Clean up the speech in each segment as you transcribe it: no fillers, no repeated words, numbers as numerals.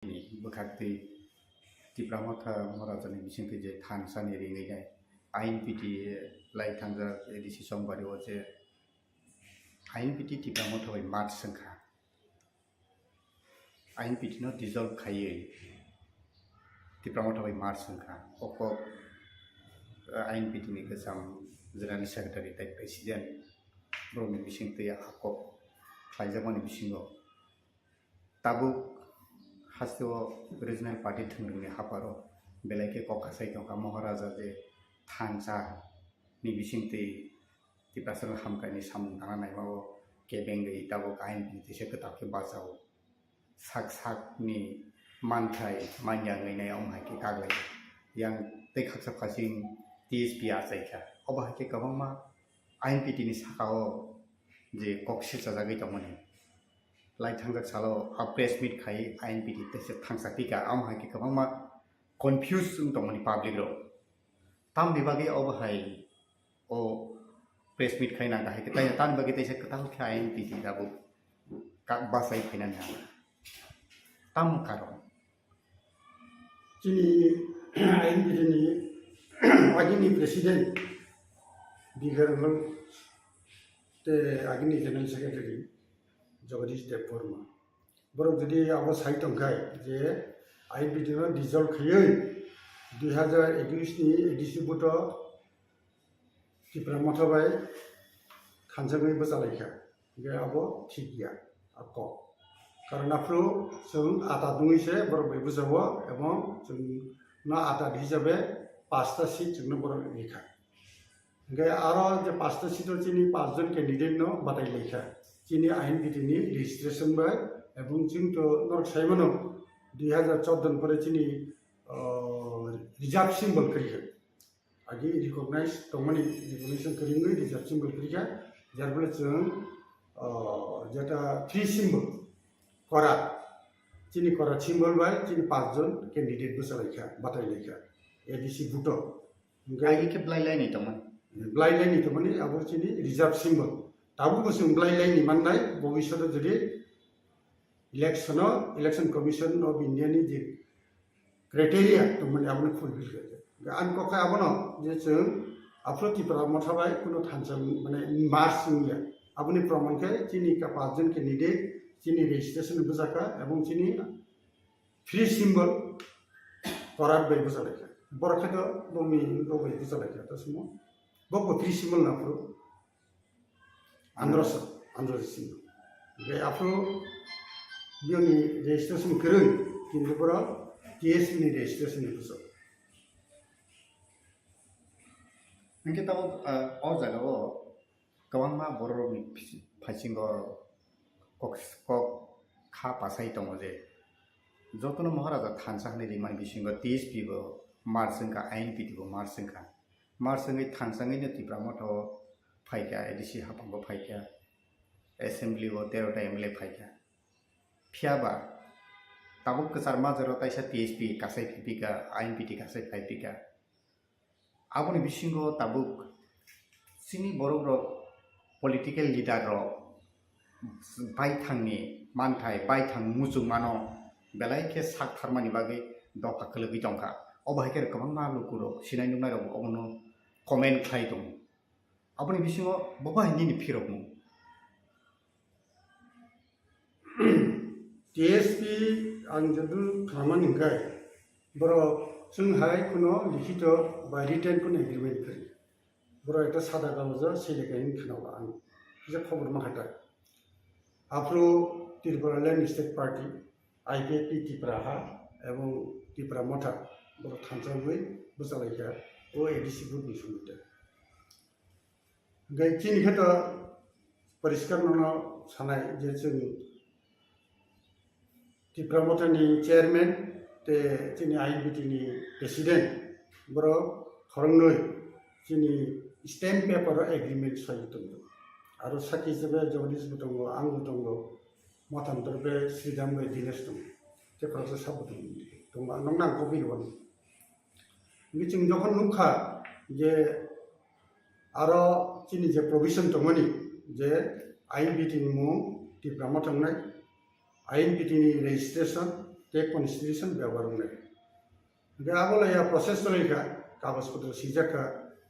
Bukati Debbarma Morazani Bisingni je Tansani ringai Inpt lai tangja edisi songbari oje Inpt Debbarma thoi mat sangkha Inpt no dissolve khaye Debbarma thoi mat sangkha oko Inpt ni kesam General Secretary tai President Broni Bisingni akop khaijamani bisingo Tabuk Hasto Regional Party Thungni Haparo Belake Kokasai Tonka Maharaja de Thansa ni Bisingti Tiprasal Hamkani Sam Nanaimao Kebengi Tabuk Inpt Sekataki Basao Sak ni Mantai Manyang in Omhaki Kaglai Yang take Haksa Passing TSP Asaika Obahaki Kavama Inpt ni Sakha je Kokshisa Zagitamani Lai thangsak salo a press meet khai Inpt tese thangsak tika am hai ki kabangma confuse tongmani public ro tam dibagi ob hai o press meet khai na ga hai tai tan bagi tese katal khai Inpt dabu ka basai khainan ha tam karo Chini Inpt ni agini president Debbarma te agini general secretary Debbarma. Borok jadi abo site tongkai je Inpt no dissolve khayoi 2021 ni edisi buto Debbarma thabai thanjamai bajalaikha ge abo thik gya ako karon afro जों आटा दुंगैसे borok bai bujawo ebong जों na आटा hisabe 5টা seat जोंनो borok likha ge aro je 5টা seat chini 5 jon candidate no batai likha Chini Inpt ni registration by এবং চিংটো নরক সাইমনো 2014 পরে চিনি রিজার্ভ সিম্বল করিখা আগে রিকগনাইজ তমানি রিকগনিশন করিংগৈ রিজার্ভ সিম্বল করিখা যার ফলে जों যেটা থ্রি সিম্বল করা চিনি করা সিম্বল বাই চিনি 5 জন ক্যান্ডিডেট বসালাইখা বাতাইলাইখা এডিসি বুটো গাইকে ব্লাইলাইনি তমান ব্লাইলাইনি তমানি আবার চিনি reserve symbol Tabu kusum blai-lai manai bogishoro jadi election commission of India ni je criteria to mane abone fulfill kare an ko kha abono je जों afro Tripura thabai kuno thansam mane mars ingya abone proman khe chini ka 5 jon candidate chini registration bujaka ebong chini free symbol korar bai bujalaka borokha to bomi bai bujalaka to sumo boko free symbol na pro Androsa symbol. Gaya afro bioni registration kerui kintu pura TSP ni registration itu so. Nangke tau au jaga o kawangma borok ni phasingo kok kha pasai tongo je jotono maharaja thansa ni rimani bisingo TSP bo marsengka Inpt bo marsengi thansangi ni Debbarma tho Faika edisi hapangbo faika assembly bo 13 MLA faika phiaba tabuk kesar majoro taisa TSP kasai phipika Inpt kasai phipika aboni bisingo tabuk sini borok ro political leader ro bai thangni manthai bai thang mujung mano belai ke sak tharmani bage doka khologi tongka obahiker kabangma lokuro sinai nunai ro obono comment khai dong Aboni bisingo boba hindi ni phirokmu TSP ang jadul khaman ingkai boro जों hai kuno likhito ba written kuno agreement kari boro eta sada kagojo selekain khanawa ang je khobor makhata afro Tripura Land State Party IPP Tripura ha এবং Tripura motha boro thansangoi bujalaika o edisi group ni sumite Gai chini kheto pariskar nono sanai je जों Tripura motha ni chairman te chini Inpt ni president boro khorongnoi chini stamp paper agreement sayitongo aro saki hisabe jogdish butongo ang butongo motantor be sridham bai dinesh tongo te prasa sabutongo tongo nongnang kopi won ngi जों jokhon nukha je aro chini je provision tongoni je Inpt ni mung Debbarma thangnai Inpt ni registration ते constitution व्यवहार होंगे गे आबोला या process चलेगा कागज पत्र सीजाका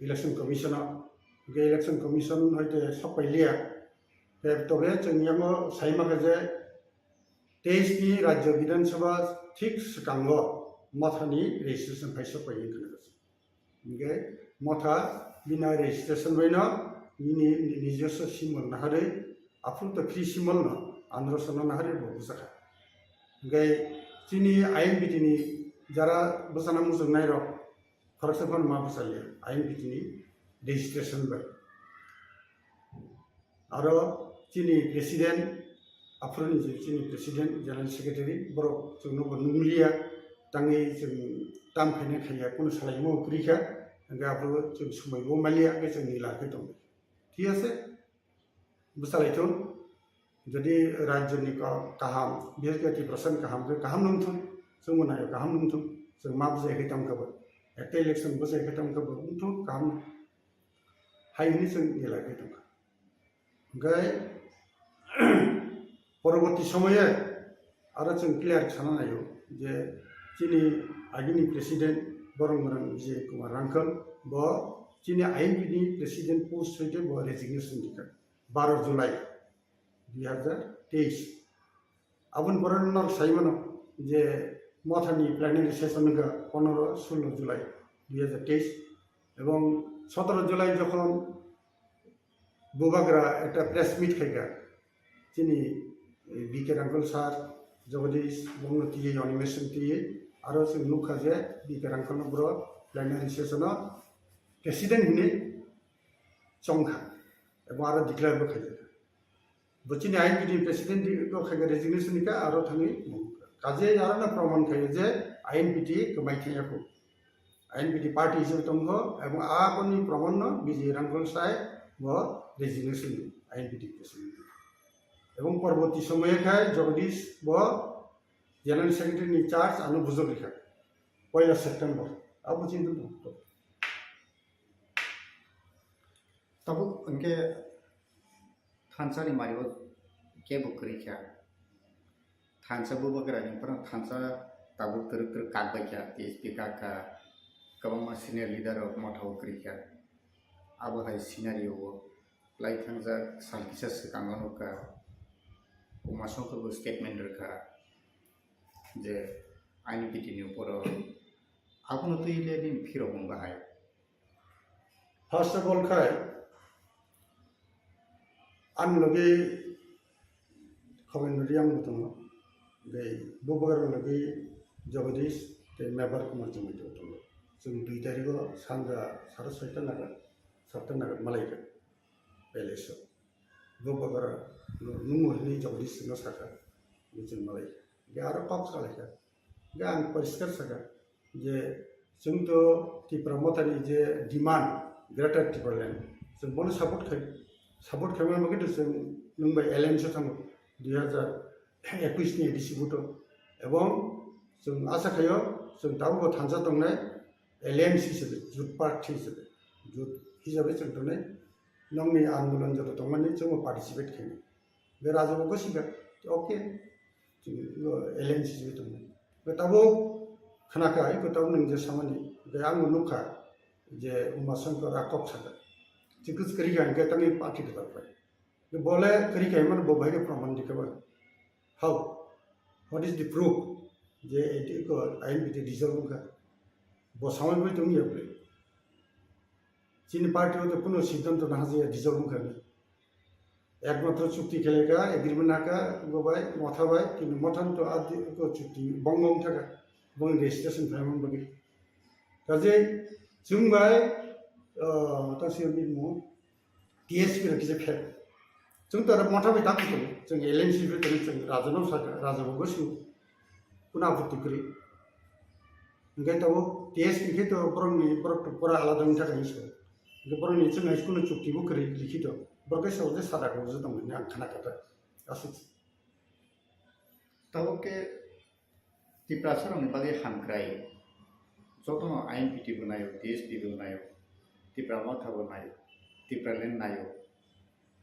election commission गे election commission होते सब पहलिया गे तबे जोंनियामो साइमाखा जे 23 नि राज्य विधानसभा ठीक सिगाङाव मथानि रेजिस्ट्रेशन फाइस फैयो होननानै गे मथा बिना रेजिस्ट्रेशन बैनो नि निजस्व सिमल नाहारे आफुत फ्रि सिमल न आंध्रसन नाहारे बुजाखा गे चिनि आइन बिदिनि जरा बसाना मुजुग नायरो फरायसाफोर मा बुजालिया आइन बिदिनि रेजिस्ट्रेशन बाय आरो चिनि प्रेसिडेंट आफुरनि जे चिनि प्रेसिडेंट जनरल सेक्रेटारि बरक जोंनो नुलिया तांनि जों ताम फायनाय खाया कोनो सालायमो क्रिखा गे आफु जों समायबो मालिया गे जोंनि लाखै दं ठीक আছে बुसालायथों যদি राज्यनि गाहाम बे 30% गाहाम नंथों जों मोनायो गाहाम नंथों जों मा बुजायखै तामखौबो एक इलेक्शन बुजायखै तामखौबो नंथों गाहाम हायनि जों लाखै दं गाय परवर्ती समय आरो जों क्लियर खालामनो हायो जे जोंनि आगिनि प्रेसिडेंट बरंगरं विजय कुमार रांखल ब जोंनि आइनपिनि प्रेसिडेंट पोस्ट होते ब रेजिग्नेशन दिखा 12 जुलाई 2023 आबुन बरनर साइमनो जे मथानि प्लेनारि सेशन का 15-16 जुलाई 2023 এবং 17 जुलाई যখন बुबाग्रा एक प्रेस मीट खायगा चिनी बीके रांखल सार जगदीश बंगती एनिमेशन ती आरो जों नुखा जे बीके रांखल ब्र प्लेनारि सेशन प्रेसिडेंट हिने चंखा एबं आरो डिक्लेयर बो खायगा बचिनि आइन बिदि प्रेसिडेंट को खायगा रेजिग्नेशन का आरो थांनि काजे आरो ना प्रमाण खायो जे आइन बिदि कमायथायाखौ आइन बिदि पार्टी हिसाबै दंखो एबं आबनि प्रमाण न बीजे रांखल साय व रेजिग्नेशन आइन बिदि प्रेसिडेंट एवं परवर्ती समय खाय जगदीश व जनरल सेक्रेटरी नि चार्ज आनु बुजो लिखा 1 सेप्टेम्बर अब चिंतन तो तब उनके थानसानि मारियो के बुकरिखा थानसा बुबगरानि पर थानसा ताबु तर कागबायखा टीएसपी का कबमा सीनियर लीडर ऑफ मथाव क्रिखा अब हाय सिनारियो लाइथांजा सालकिसा सिगाङावका उमासंफोरबो स्टेटमेंट रखा जे आइन बिटिनि ऊपर आपनो तो इले दिन फिरो बाहाय फर्स्ट ऑफ ऑल खाय आं लगे खबरनरि आं दङ बे बुबगर लगे जगदीश ते मेबर कुमार जमै दङ जों 2 तारिखआव सानजा 6:30 नागाद 7 नागाद मालायखा पेलेसआव बुबगर नुमुहनि जगदीश न साखा जों मालाय गे आरो पाप सालायखा गे आं परिष्कार साखा जे जों तो त्रिपुरा मथानि जे डिमांड ग्रेटर त्रिपुरालेण्ड जों बनो सापर्ट खालामो मगे जों नंबाय एलायन्स थाङो 2021 नि डिसिबुट एवं जों आशा खायो जों दाबो थांजा दंनाय एलायन्स हिसाबै जुथ पार्टी हिसाबै जों दंनाय नंनि आंदोलन जत दंमानि जों पार्टिसिपेट खायो बे राजाबो गोसिगा ओके जों एलायन्स हिसाबै दं बे दाबो खनाखा इको दाबो नों जे सामानि बे आं नुखा जे उमाशंकर आकब सागा जिकुस करिगा इनके तंगे पार्टी के तरफ है बोले करिगा मन बोबाइ के प्रमाण दिखबा how what is the proof जे इको आइन बिदि डिजर्व का बसामै बे दं याबले चीन पार्टी तो कोनो सिद्धांत ना जे डिजर्व का एकमात्र चुक्ति खेलेगा एग्रीमेंट नाका गोबाय मथाबाय किन्तु मथान तो आदि को चुक्ति बंगं थाका बंग रेजिस्ट्रेशन फाइमन बगे काजे जोंबाय तासे बिमु टीएसपी रखिजे फे जों तर मथाबाय दाखो जों एलएनसी बे जों राजनाव साका राजाबो गोसु कुना आपत्ति करि ओंखाय तो टीएसपी के तो ब्रक पुरा आलादानि थाखाय इसो बरनि जों कुनु चुक्तिबो करि लिखित बरके सावजे सादाखौ जो दं आं खोनाखादों गासै तब के त्रिपुरा सरंनि बागै हानग्राय जत आइनपिटि बनायो टीएसपी बनायो त्रिपुरा मथा बनायो त्रिपुरालेण्ड नायो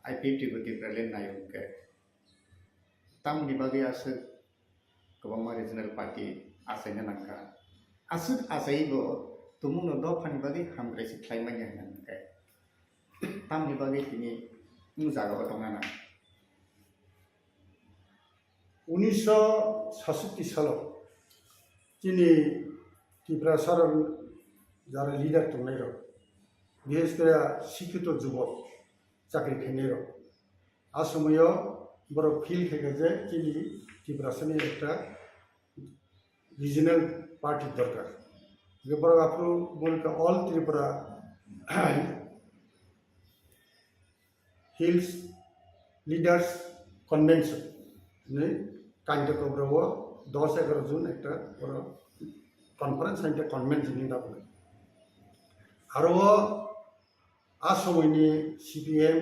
आईपीटी को त्रिपुरालेण्ड नायो के तामनि बागै आसो गोबां रिजनल पार्टी आसायनो नांका आसुद आसायबो तुमुनो द फानि बागै हामग्रायसि ख्लायमाय होननानै तामनि बागै तिनि मुजागाव दङाना 1967 सालाव जोंनि त्रिपुरा सारन যারা লিডার দंनाय रं বিশেষ করে শিক্ষিত যুবক চাকরি খেয়ে রং आ समायाव बर' फिल खेगे जे जोंनि त्रिपुरानि একটা রিজনাল পার্টি দরকার बर' आपरो बलका all Tripura hills leaders convention ने कांटे कोब्राव 10-11 जून একটা বড় कन्फारेन्स একটা कन्वेन्शन दाबो आरो आ समयनि सीपीएम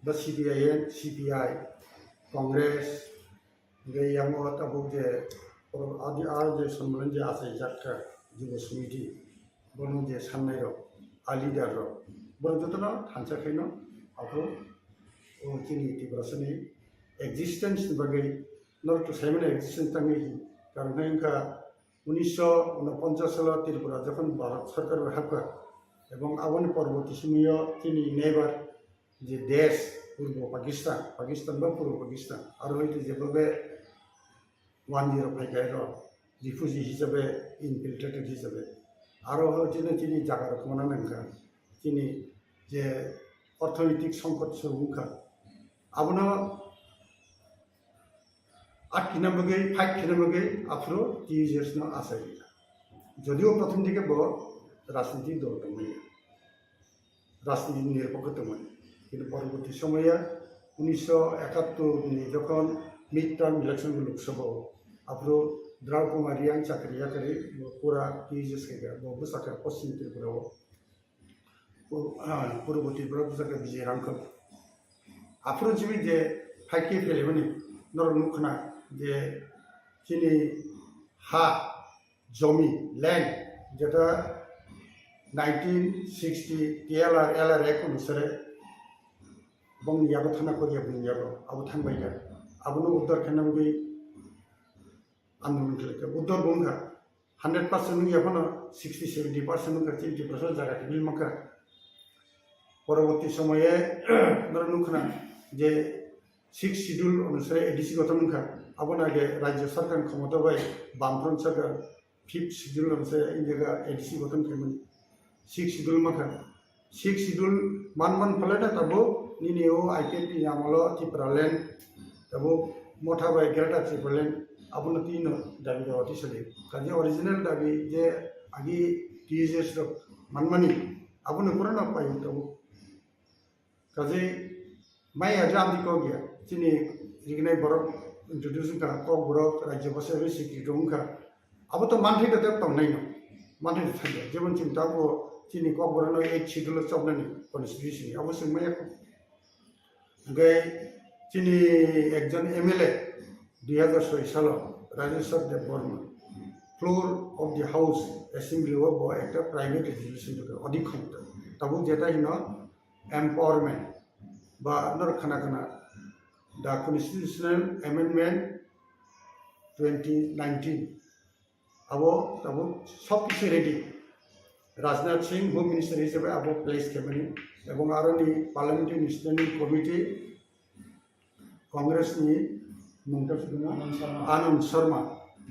बा सीपीआईएम सीपीआई कांग्रेस गैयामो ताबो जे आदि आरो जे सम्मेलन जे आसाय जाखा जुब समिति बनो जे साननाय र आ लिडार र बर जतन थानसाखैनो आखो ओ जोंनि त्रिपुरानि एक्जिस्टेंस बागै नरतो साइमन एक्जिस्टेंस तांगै कारण इनका 1949 सालाव त्रिपुरा যখন भारत सरकार हाबका এবং আবনি পরবর্তী সময়ে তিনি নেবার যে দেশ পূর্ব পাকিস্তান বা পূর্ব পাকিস্তান আর হইতে যেভাবে 10 ফাইকায় রিফিউজি হিসাবে ইনফিল্ট্রেটেড হিসাবে আরও হচ্ছে তিনি জায়গা রকমানা নাঙ্কা তিনি যে অর্থনৈতিক সংকট সুরুঙ্খা আবনো 8 কিনামগে 5 কিনামগে আফ্রো 30 ইয়ার্স ন আসাই যদিও প্রথম দিকে রাজনীতি দল দंमोन রাজনীতি নিরপেক্ষ দंमोन কিন্তু পরবর্তী সময়ে 1971 যখন মিড টার্ম ইলেকশন লোকসভা আফ্রো দ্রাউ কুমারী আং চাকরিয়া করে পুরা 30 ইয়ার্স के बहु साखा पश्चिम त्रिपुरा पूर्व त्रिपुरा बुजाका विजय रांखो आफ्रो जिबि जे फाइके फेलेबनि नर नुखना যে চিনি হা জমি ল্যান্ড যেটা 1960 টিএলআর এলআর এক অনুসারে বংনিয়াবো থানা করিয়া বংনিয়াবো আবো থানবাইগা আবনো উদ্ধার খানামগি আন্দোলন খেলে উদ্ধার বংগা 100% নং এখনো 60-70% নং কাছে 80% জায়গা টেবিল মাকা পরবর্তী সময়ে নর নুখনা যে 6 শিডিউল অনুসারে এডিসি গঠন খা আবনাগে রাজ্য সরকার ক্ষমতা বাই বামফ্রন্ট সরকার 5 শিডিউল অনুসারে এই জায়গা এডিসি গঠন খাইমন 6 শিডিউল মাখা 6 শিডিউল মান ফলাটা তাবো নিনিও আইকেপি আমলো ত্রিপুরা ল্যান্ড তাবো মোটা বাই গ্রেটার ত্রিপুরা ল্যান্ড আবনো তিন দাবি দাওয়াতি সলে কাজে অরিজিনাল দাবি যে আগে টিএসএস মানমানি আবনো পুরানো পাই তাবো কাজে माइ आजादी को गया चिनी रिगनाय बरक इंट्रोड्यूसिंग का कोकबोरक राज्य बसाबे सिक्रेट उनका अब तो मानथि दते तंनाय न मानथि थायो जेबन चिंता को चिनी कोकबोरक 8 शिड्यूल सबनानि कन्स्टिट्यूशन अब सोंमाय गय चिनी एकजन एमएलए 2006 साल Rajeshwar Debbarma floor of the house assembly of एक प्राइवेट रेजोल्यूशन अधिक क्षमता तबु जेता हिन एम्पावरमेंट বা নর খানা খানা দ্য কনস্টিটিউশনাল অ্যামেন্ডমেন্ট 2019 আবো তাবো সব কিছু ready Rajnath Singh home minister হিসেবে আবো প্লেস কেমনি এবং আরনি পার্লামেন্টারি স্ট্যান্ডিং কমিটি কংগ্রেস নি মুংটা আনন্দ শর্মা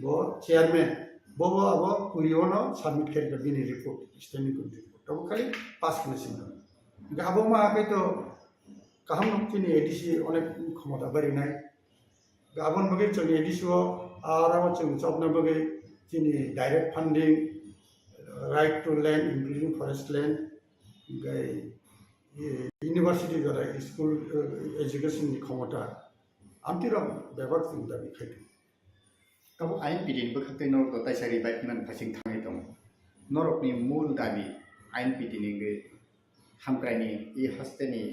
বো চেয়ারম্যান বো আবো কুরিওনো সাবমিট করে বিনি রিপোর্ট স্ট্যান্ডিং কমিটি রিপোর্ট তবো খালি পাস করেছেন গাবো মা আগে তো কাহাম চিনি এডিসি অনেক ক্ষমতা বাড়িনাই গাবন বগে চলি এডিসি আরাম চলি চবনা বগে চিনি direct funding right two land including forest land গাই ইউনিভার্সিটি যারা স্কুল এডুকেশনनि ক্ষমতা आमतिरा बेबार जों दाबि खायदों तब आइन पिडिनबो खाखै नरक ताइसारि बाइकमान फासिं थाङै दं नरकनि मूल दाबि आइन पिडिनि हामग्रायनि इ हस्तेनि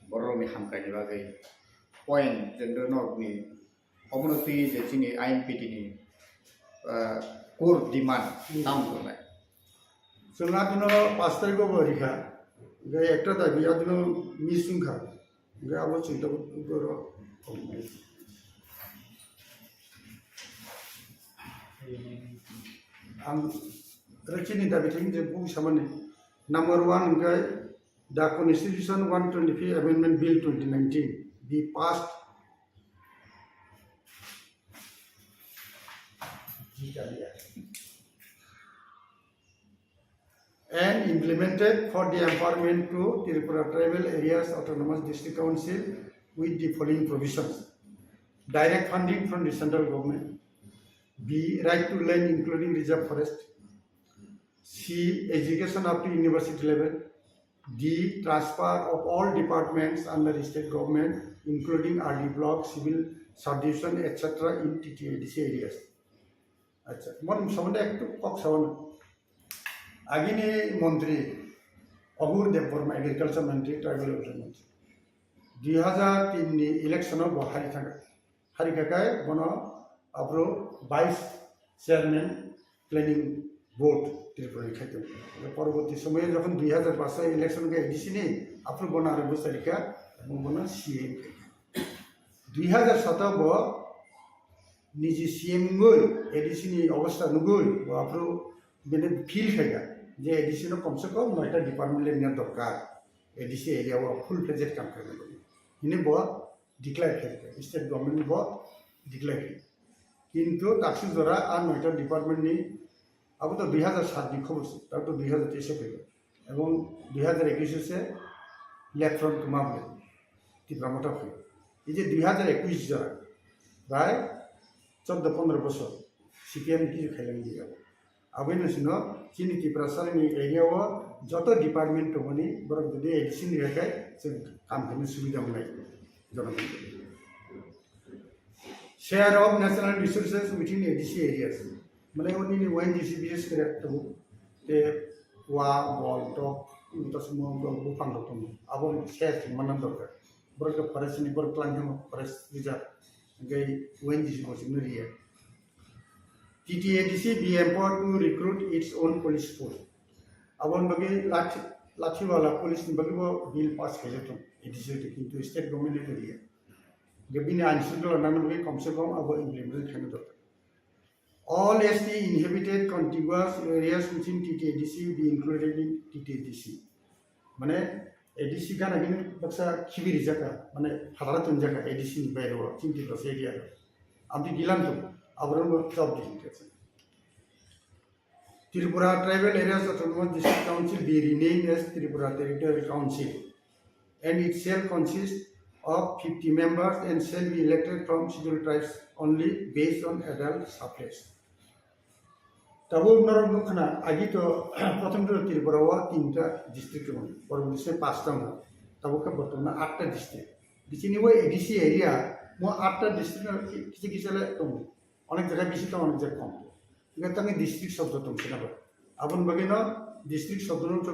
बर'नि हामग्रायनि बागै पइन्ट जोंनो नरकनि अबनति जे जोंनि आइन पिडिनि कोर डिमान्ड दाम दंनाय जोंना दिनो 5 तारिखआव रिखा गे एकटा दाबि आदिनो मिसुंखा गे आबो चिंता गर आं रोखिनि दा बिथिं जे बुं सामाने number 1 guy the Constitution 125 Amendment Bill 2019 be passed and implemented for the empowerment to Tripura Tribal Areas Autonomous District Council with the following provisions: direct funding from the central government, B. right to land including reserve forest, C. education up to university level, D. transfer of all departments under state government including RD block, civil subdivision etc. in TTADC areas. अच्छा मन समझे एक तो Kock सवन आगिने मंत्री अबूर Debbarma agriculture मंत्री tribal welfare मंत्री 2003 नि election of हारी का बनो अब्रो 22 चेयरमैन प्लानिंग बोर्ड त्रिपुरा खाते परवर्ती समय जखन 2005 इलेक्शन के एडीसी ने अब्रो बना आरो बसारिका बनो सीएम 2007 बो निजी सीएम गई एडीसी नि अवस्था नुगई अब्रो बेने फील खाया जे एडीसी नो कम से कम 9टा डिपार्टमेंट लेने दरकार एडीसी एरिया वो फुल फ्लेजेड काम करने को इने बो डिक्लेयर करके स्टेट गवर्नमेंट बो डिक्लेयर किंतु ताकि जरा आ 9टा डिपार्टमेंट नि अब तो 2007 नि खबर से तब तो 2023 से गयो এবং 2021 से लेफ्ट फ्रंट मामले टिप्रामटा फै এই যে 2021 जरा प्राय 14-15 বছর সিপিএম কি খাইলাম দিও আবেন সিনো চিনি ত্রিপুরা সারনি এরিয়াও যত ডিপার্টমেন্ট তমনি বরং যদি এডিসি নিরাকাই जों কাম করতে সুবিধা মোলাই জনগণ share of national resources within ADC areas মানে উনি ওএনজিসি বিএস করে তো তে ওয়া বল টপ তসমো বুফাং দতম আবন শেয়ার মানন দরকার বরং ফরেস্টনি বরং ক্লাইন্ট ফরেস্ট রিজার্ভ गई ONGC Mosingnoria. TTADC be empowered to recruit its own police force. Abon bagi lathi wala police ni bagi wo bill pass kiya to ADC to kintu state government ne diya. Gabine anshul na bagi kam se kam abo implement khane do. All ST inhabited contiguous areas within TTADC be included in TTADC. Mane ADC का नगिन बक्सा खिबिरी जगह माने हरारत जगह ADC नि बाहिर हो चिंतित बस एरिया आमति गिलान तो आवरण जब दिन्छ Tripura Tribal Areas Autonomous District Council be renamed as Tripura Territorial Council and it shall consist of 50 members and shall be elected from scheduled tribes only based on adult suffrage. तबो नरम नखना आगे तो प्रथम तो त्रिपुरा वा 3टा डिस्ट्रिक्ट हो परवर्ती से 5टा हो तबो का बर्तमान 8टा डिस्ट्रिक्ट बिचिनि वो एडीसी एरिया मो 8टा डिस्ट्रिक्ट किसी किसीले तो अनेक जगह बेसी तो अनेक जगह कम इगा तंगे डिस्ट्रिक्ट शब्द तो सिनाबा आबन बगेनो डिस्ट्रिक्ट शब्द नो तो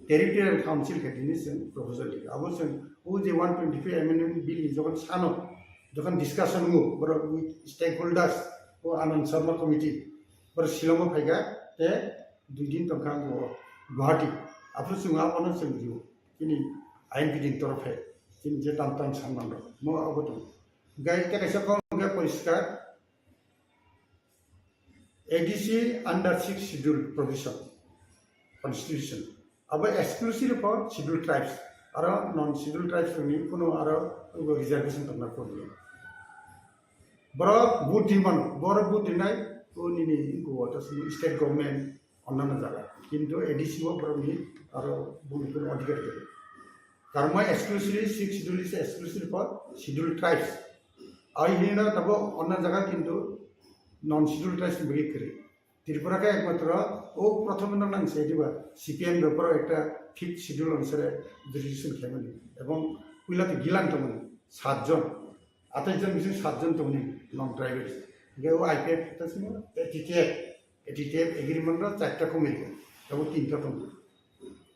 टेरिटोरियल काउंसिल के दिनि जों प्रपोजल लिखा अब जों ओ जे 125 एमेंडमेंट बिल जखन सानो जखन डिस्कशन हो बर स्टेक होल्डर्स ओ आनंद शर्मा कमिटी बर शिलंग फाइगा ते 2 दिन तक वो गुवाहाटी आपरो सुंगा पनो जों दिउ किनि आईएनपी तरफे किनि जे ताम साननांग मो अबतो गाय के कैसे कम के परिष्कार ADC under 6 schedule provision constitution अब एक्सक्लूसिव फॉर शेड्यूल ट्राइब्स और नॉन शेड्यूल ट्राइब्स नि कोनो आरो रिजर्वेशन करना पड़ो बरो बुद्धिमान बरो बुद्धिनाय उनी गो तो स्टेट गवर्नमेंट अन्नान जागा किंतु एडीसी वो परमी और बुनिपुर अधिकार दे कर्म exclusively 6 schedule is exclusive for schedule tribes आई हिना तबो अन्ना जागा किंतु नॉन शेड्यूल ट्राइब्स बिगे करे त्रिपुरा का एकमात्र ओ प्रथम नंग सेदिबा सीपीएम रपर एकटा 5th शेड्यूल अनुसार रेजिस्ट्रेशन खामनि एवं पुइलाते गिलान तमनि 7 जन 28 जन बिसिम 7 जन तमनि नॉन ट्राइबल्स गयो आईपीएफ तसमो एटीटीएफ एग्रीमेंट रो 4टा कमिटी तब 3टा तो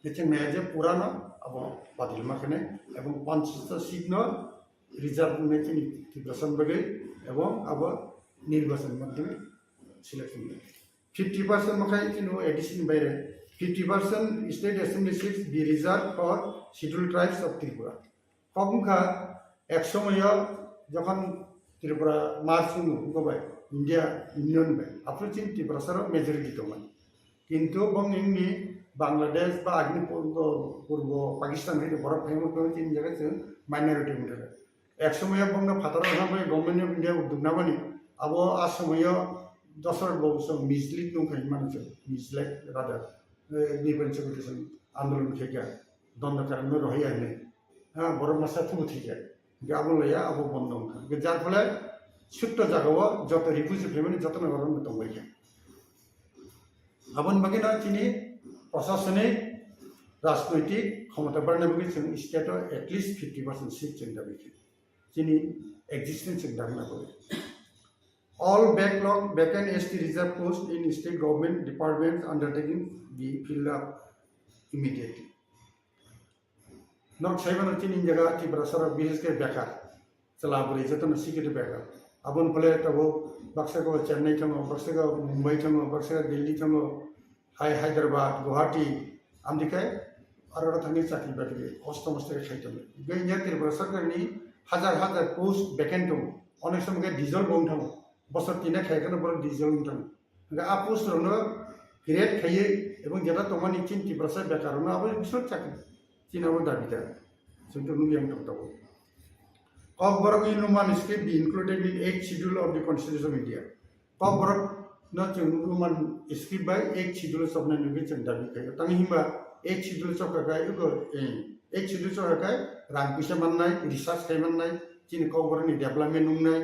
नेचे मेजे पुरानो अब बातिल माखने एवं 50 सीट न रिजर्व में चिनि निर्वाचन बगे एवं अब निर्वाचन माध्यमे सिलेक्शन 50% मखाय चिनो एडिशन बायरे 50% state assembly seats be reserve for schedule tribes of Tripura कमखा 100 जखन त्रिपुरा मार्च गबाय India Union bai apro chin Tripura saro majority toman কিন্তু bong ingni Bangladesh ba agni purbo Pakistan hete borok phaimu ko chin jaga chung minority mudara ek somoy bong na phatara hamai government of India uddog nabani abo asomoyo dosor bawso mislead nung khai mancho mislead rather নির্বাচন commission আন্দোলন থেকে দ্বন্দ্ব কারণে রহিয়া নেই হ্যাঁ বড় মাসা থুবু থেকে আবু লইয়া আবু বন্ধ যার ফলে ছোট্ট জায়গাও যত রিফিউজি ফ্যামিলি যত নগরের মতো হয়ে আবন বাকি না চিনি প্রশাসনিক রাজনৈতিক ক্ষমতা বাড়ানোর বাকি जों স্টেটও এটলিস্ট 50% সিট जों দাবি চিনি এক্সিস্টেন্স जों দাবি না করে all vacant ST reserve posts in state government departments undertaking be filled up immediately. Not Simon in Jaga, Tripura Sara, BSK Bakar, Salabri, Zetan, Security Bakar, Abon Paletabo, Baxago, Chennai Tango, Baxago, Mumbai Tango, Baxago, Delhi Tango, Hyderabad, Guwahati, Amdikai, Arathani Saki Battery, Ostomaster Shaitan. Going yet Tripura Sakani, Hazar post vacant, on some get diesel bone town. বছর তিনে খাইখানে বড় diesel উঠানো আপোষ Rono create খাইয়ে এবং যেটা তোমার নিচ্ছেন ত্রিপুরা বেকার রনো আবার বিশাল চাকরি চিনাবো দাবিটা সেটা নুবিয়াম টকটাবো ককবরক ইনুমান script be included in 8th schedule of the Constitution of India Kokborok না ইনুমান স্ক্রিপ্ট বাই 8th schedule সবনাই নুবি जों দাবি খাইयो তাং হিমবা 8th schedule চকাকাই 8th schedule চকাকাই রাং পয়সা মাননাই রিসার্চ খাইমাননাই চিনি ককবরকনি ডেভেলপমেন্ট নুংনাই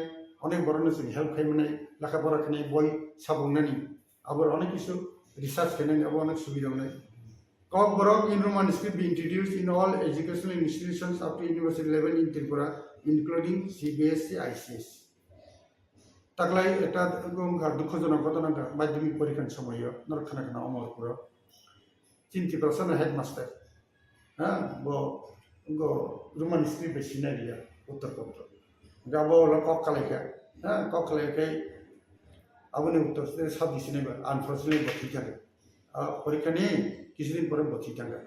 অনেক বড় নসুন হেল্প খাইমানাই লেখাপড়া খানাই বই সাবংনানি আবার অনেক কিছু রিসার্চ খাইনানি আবার অনেক সুবিধা নাই KOKBOROK Inhuman script be introduced in all educational institutions up to university level in Tripura including CBSE ICS তাকলাই এটা দুঃখজনক ঘটনা মাধ্যমিক পরীক্ষার সময় নরখানা খানা অমরপুর চিন্তি প্রসন্ন হেডমাস্টার হ্যাঁ রোমান স্ক্রিপ্ট বেশি নাই দিয়া উত্তরপত্র গাবো হলো কক কালাইকা হ্যাঁ কক কালাইকাই আবনে উত্তর সব দিছি নেই আনফর্চুনেট বসি থাকে পরীক্ষা নিয়ে কিছুদিন পরে বসি থাকে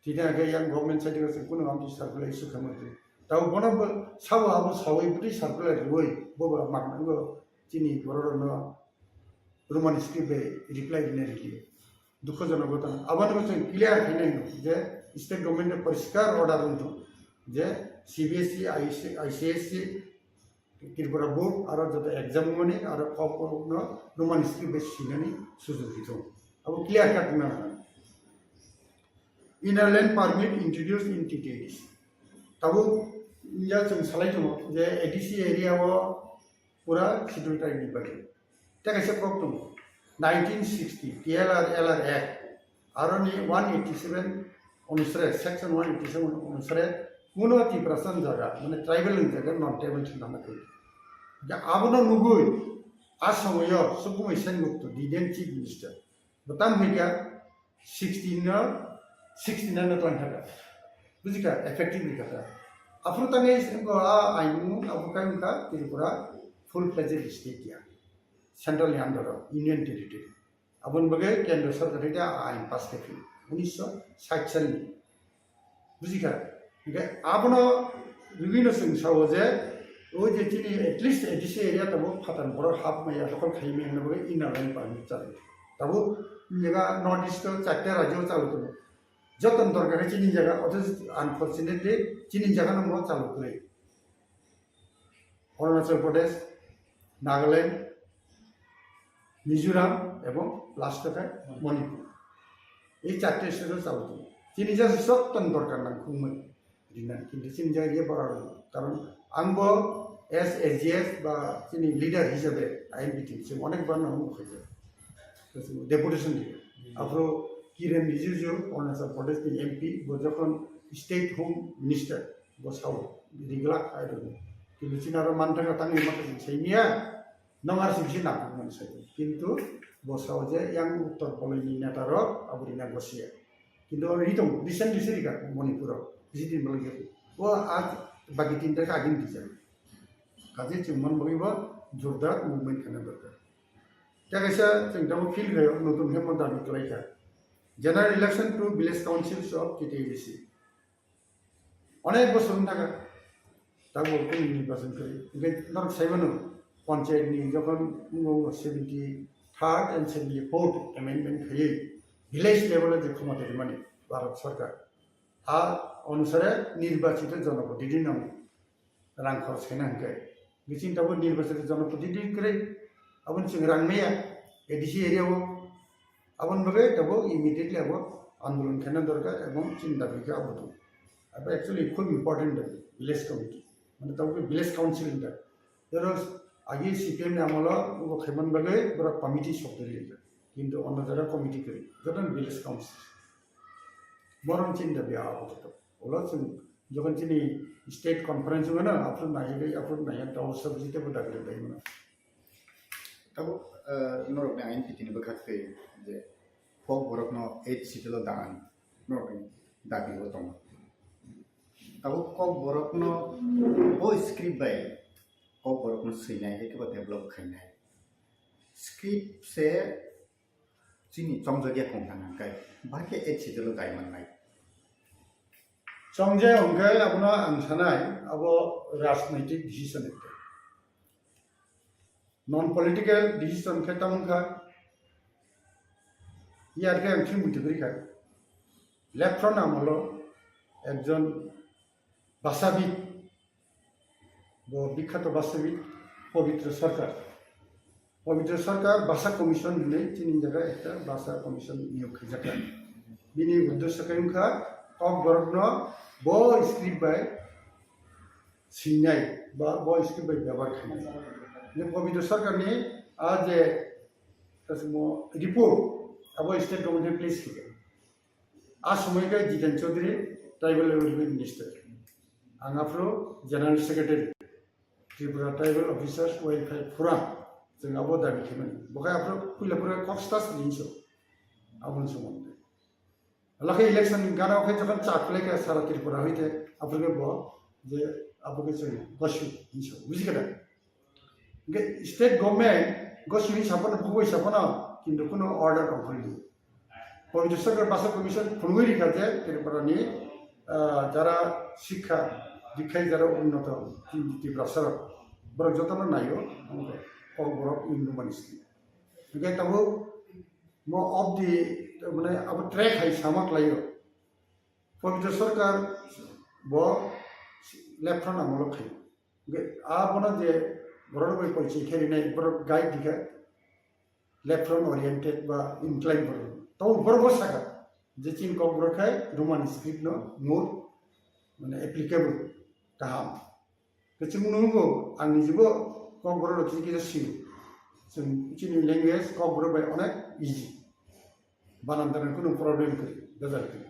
ঠিক আছে ইয়াং গভর্নমেন্ট সাইড থেকে কোনো আমি সার্কুলার ইস্যু খামতে তাও বন সাবো আবো সাবই বুটি সার্কুলার রই ববা মাগনাঙ্গো চিনি বড়রন রোমান স্ক্রিপ্টে রিপ্লাই দিনে রিলি দুঃখজনক ঘটনা আবার ক্লিয়ার খাইনাই যে স্টেট গভর্নমেন্টের পরিষ্কার অর্ডার উঠো যে CBSE ICSE Tripura board আর যত এক্সাম মানে আর রোমান স্ক্রিপ্ট বেশ শিখানি সুযোগ দিত আবো ক্লিয়ার কাট না inner line permit introduce in TTADC তাবো ইয়া जों সালাইতো যে ADC এরিয়াও পুরা শিডিউল টাইম নিবাকে তাকাইছে প্রবলেম 1960 TLR LR Act আরনি 187 অনুসারে সেকশন 187 অনুসারে কোনো ত্রিপুরাসান জায়গা মানে ট্রাইবেল জায়গা নন ট্রাইবেল চিন্তা করি যে আবনো নুগুই আর সময় সুকুমাই সেনগুপ্ত দিদেন চিফ মিনিস্টার বতাম হইয়া 69 টাকা বুঝিকা এফেক্টিভলি কথা আপনি তাঙ্গে Ainu আবুকাইমকা Tripura full fledged state ইয়া সেন্ট্রাল আন্ডার ইউনিয়ন টেরিটরি আবন বগে কেন্দ্র সরকার থেকে আইন পাস করেছিল 1960 সালে বুঝিকা आपनो विभिन्न संस्थाओं जे वो जे चिनी एटलिस्ट ADC एरिया तब फातन बड़ो हाफ में या लोकल खाई में हमने बोले इनरलाइन पानी चले तब जगह नॉर्थ ईस्ट चारटे राज्य चालू तो जतन दरकार है चिनी जगह अथवा अनफॉर्चुनेटली चिनी जगह न मो चालू करे अरुणाचल प्रदेश नागालैंड मिजोराम एवं लास्ट का मणिपुर ये चारटे स्टेट चालू तो चिनी जगह जतन दरकार ना खुम কিন্তু চিনি জায়গায় গিয়ে পড়ার কারণ আংব SGS বা চিনি লিডার হিসেবে INPT অনেকবার নাম হয়েছে ডেপুটেশন দিয়ে আপনি কিরেন রিজিজু অরুণাচল প্রদেশ MP যখন স্টেট হোম মিনিস্টার বসাও রিগলা খাইল কিন্তু চিনার মানটাকে তাঙ্গি মাথায় সেইনিয়া নঙার সিবিসি নাম মানুষ কিন্তু বসাও যে ইয়াং উত্তর পলয়নি নেতারও আবরিনা বসিয়া কিন্তু রিতম রিসেন্টলি সিরিকা মণিপুরও Visiting Malaysia, आज बाकी 3 तक आगे दिशा, काजे चुम्बन बगीबा जोरदार मूवमेंट करने दरकार। क्या कैसा चंदामो फील गया नोटुन है मदानी कलाइका। General election to village councils of TTADC। अनेक बसुन था का, तब वो कोई निर्वाचन करे। लेकिन नर साइबनो पञ्चायतनि जखन 73rd and 74th amendment खायै ভিলেজ লেভেলে যে ক্ষমতা মানে ভারত সরকার आ अनुसारे निर्वाचित जनप्रतिनिधि नाम रां खरच खालामनो हांखाय बिथिं दाबो निर्वाचित जनप्रतिनिधि करे आबन जों रां मैया एडिसि एरियाव आबन बगे दाबो इमिडिएटली आबो आंदोलन खालामनो दरकार एवं चिंता बिखा आबो दं अब एक्चुअली खुब इम्पोर्टेंट विलेज कमिटी माने दाबो विलेज काउंसिल दा जेराव आगे सीपीएम ने आमला वो खायमान बगे बरा कमिटी सब्दरि किन्तु अन्य जरा कमिटी करे जतन village council Moron cinta biar apa tu? Olah sen, jangan sini state conference mana, apun naik tahu subjek itu pada kita ini mana. Tahu, norok ni ain pitini berkat ke, je, KOKBOROK no 8 sitelo dan, norok ni dagi botong. Tahu KOKBOROK no, script bay, KOKBOROK no sini ke buat develop kena. Script se sini 정적이야 공산한가 밖에 에치들로 다이만 나이 정제 onke apuna angsanai abo राजनैतिक decision एकटा none political decision के तमखा यार के अंथि मुटिबरिखा left front আমলো একজন ভাষাবিদ বিখ্যাত ভাষাবিদ पवित्र सरकार भाषा कमिशन ने तीन जगह एक भाषा कमिशन नियोग खायजाखा बिनि उद्देश्य खायमखा KOKBOROK no bo script by सिंनाय बा bo script by व्यवहार खायनाय ने पवित्र सरकार ने आज तसमो रिपोर्ट अब स्टेट गवर्नमेंट प्लेस किया आज समय का Jiten Chaudhary tribal development minister आंगाफ्रो general secretary Tripura tribal officers welfare forum जों आबो दाबि खालामो बखाय आफ्रो कुइलापुरा कक्सटास दिनसो आबन सोमोन्दो लाखे इलेक्शन गानाव खाय जखन चाखले के सारा त्रिपुरा होइते आफोरके बो जे आफोरके जों गसु दिनसो बुजिगदा गे स्टेट गवर्नमेंट गसु हिसाबन फुबै हिसाबन किन्तु कोनो अर्डर अफलि पवित्र सरकार भाषा कमिशन फुनगै रिखाजे त्रिपुरानि যারা শিক্ষা দীক্ষায় যারা উন্নত त्रिपुरा सरकार बरक जतन नायो KOKBOROK इन्डुमानिस्टि ओके तबो मो ऑफ दी माने अब ट्रैक है सामक लायो पवित्र सरकार बो लेफ्ट फ्रंट आमलो खायो ओके आ बना जे बरड बाय परिचय खेरिनाय बरक गाइड दिखा लेफ्ट फ्रंट ओरिएंटेड बा इनक्लाइन बर तो बरबो साका जे चिन KOKBOROK है रोमान स्क्रिप्ट नो मोर माने एप्लीकेबल गाहाम केचिं नुगो आंनि जिबो KOKBOROK किसी सिंह जों चिनि लैंग्वेज KOKBOROK बाय अनेक इजी बानानदारन कोनो प्रॉब्लम करी गजाल करी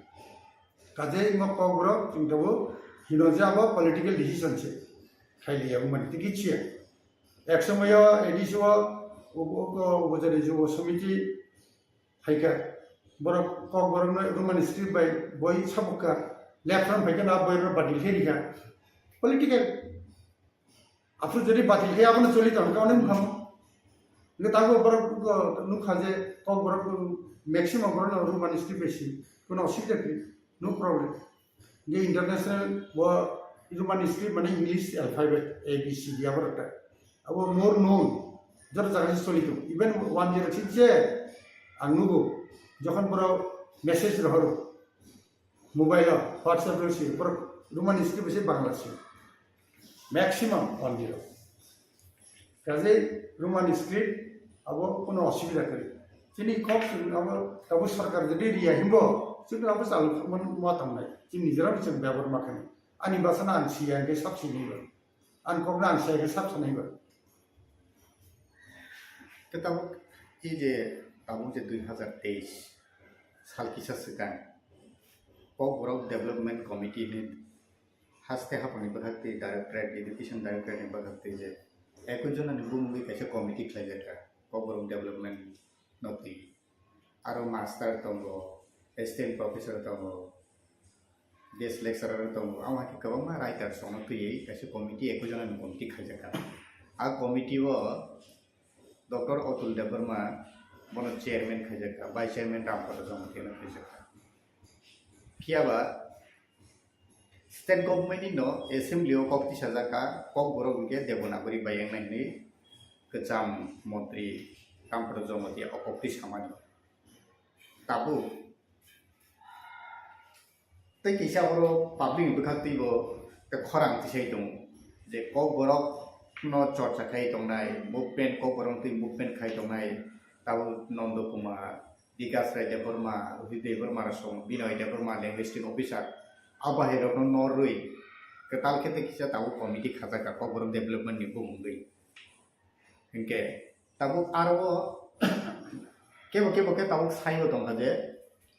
काजे मा KOKBOROK जों दाबो हिनोजे आबो पॉलिटिकल डिसीजन छे खाइलिया मन तिकी छिया एक समय एडिसो ओबजरे जो समिति हाइका बरक KOKBOROK न रोमान स्क्रिप्ट बाय बय सबका लेफ्ट फ्रंट फाइकन आ बयर बादिल खेरिका पॉलिटिकल आपको जरी बातिल के आपने चली तो हमका उन्हें हम ले ताको बरक नुखाजे KOKBOROK मैक्सिमम बरन रोमान स्क्रिप्ट बेसी कोनो असुविधा के नो प्रॉब्लम ये इंटरनेशनल वो रोमान स्क्रिप्ट माने English alphabet A B C D आबरटा अब मोर नोन जरा जगह चली तो इवन 106 जे आंगुगो जखन बरो मेसेज रहरो मोबाइल व्हाट्सएप रे से पर रोमान स्क्रिप्ट बेसी बांग्ला से मैक्सिमम 10 काजे रोमान स्क्रिप्ट अब कोनो असुविधा करे चिनि कप अब तब सरकार जदि रिया हिमबो जों अब चाल माथाम नाय चिनि जरा जों बेबर माखने आनि बासना आन सिया के सबसिनिबो आन कोबना आन सिया के सबसनायबो तब ई जे ताबु जे 2023 साल किसा सिगां KOKBOROK डेवलपमेंट कमिटी ने हास्ते हापनि बखते डायरेक्टरेट एजुकेशन डायरेक्टरेट ने बखते जे एकजन ने बुमुगि कैसे कमिटी खायजेका KOKBOROK डेवलपमेंट नति आरो मास्टर तंगो एसिस्टेंट प्रोफेसर तंगो गेस्ट लेक्चरर तंगो आवा कि कबमा राइटर सोनो तुयै कैसे कमिटी एकजन ने कमिटी खायजेका आ कमिटी वो डॉक्टर अतुल देबबर्मा बनो चेयरमैन खायजेका वाइस चेयरमैन रामपद जमतेन खायजेका कियाबा स्टेट गवर्नमेंट नो एसेंब्ली ऑफ कक्ति साजाका KOKBOROK के देबनागरी बायंनायनि kecam Menteri Kampung Jomati okopti samani tabu tei kisa oro public bekakti bo te khorang tisai dong je kokborok no chorcha khai tongnai movement kokborok ti movement khai tongnai tabu Nondo Kumar Vikas Debbarma Debbarma song Binoy Debbarma linguistic officer abahirok no norui ketal kete kisa tabu committee khajaka kokborok development ni bumungui hingke tabu aro kebo ke tabu sayo tongha je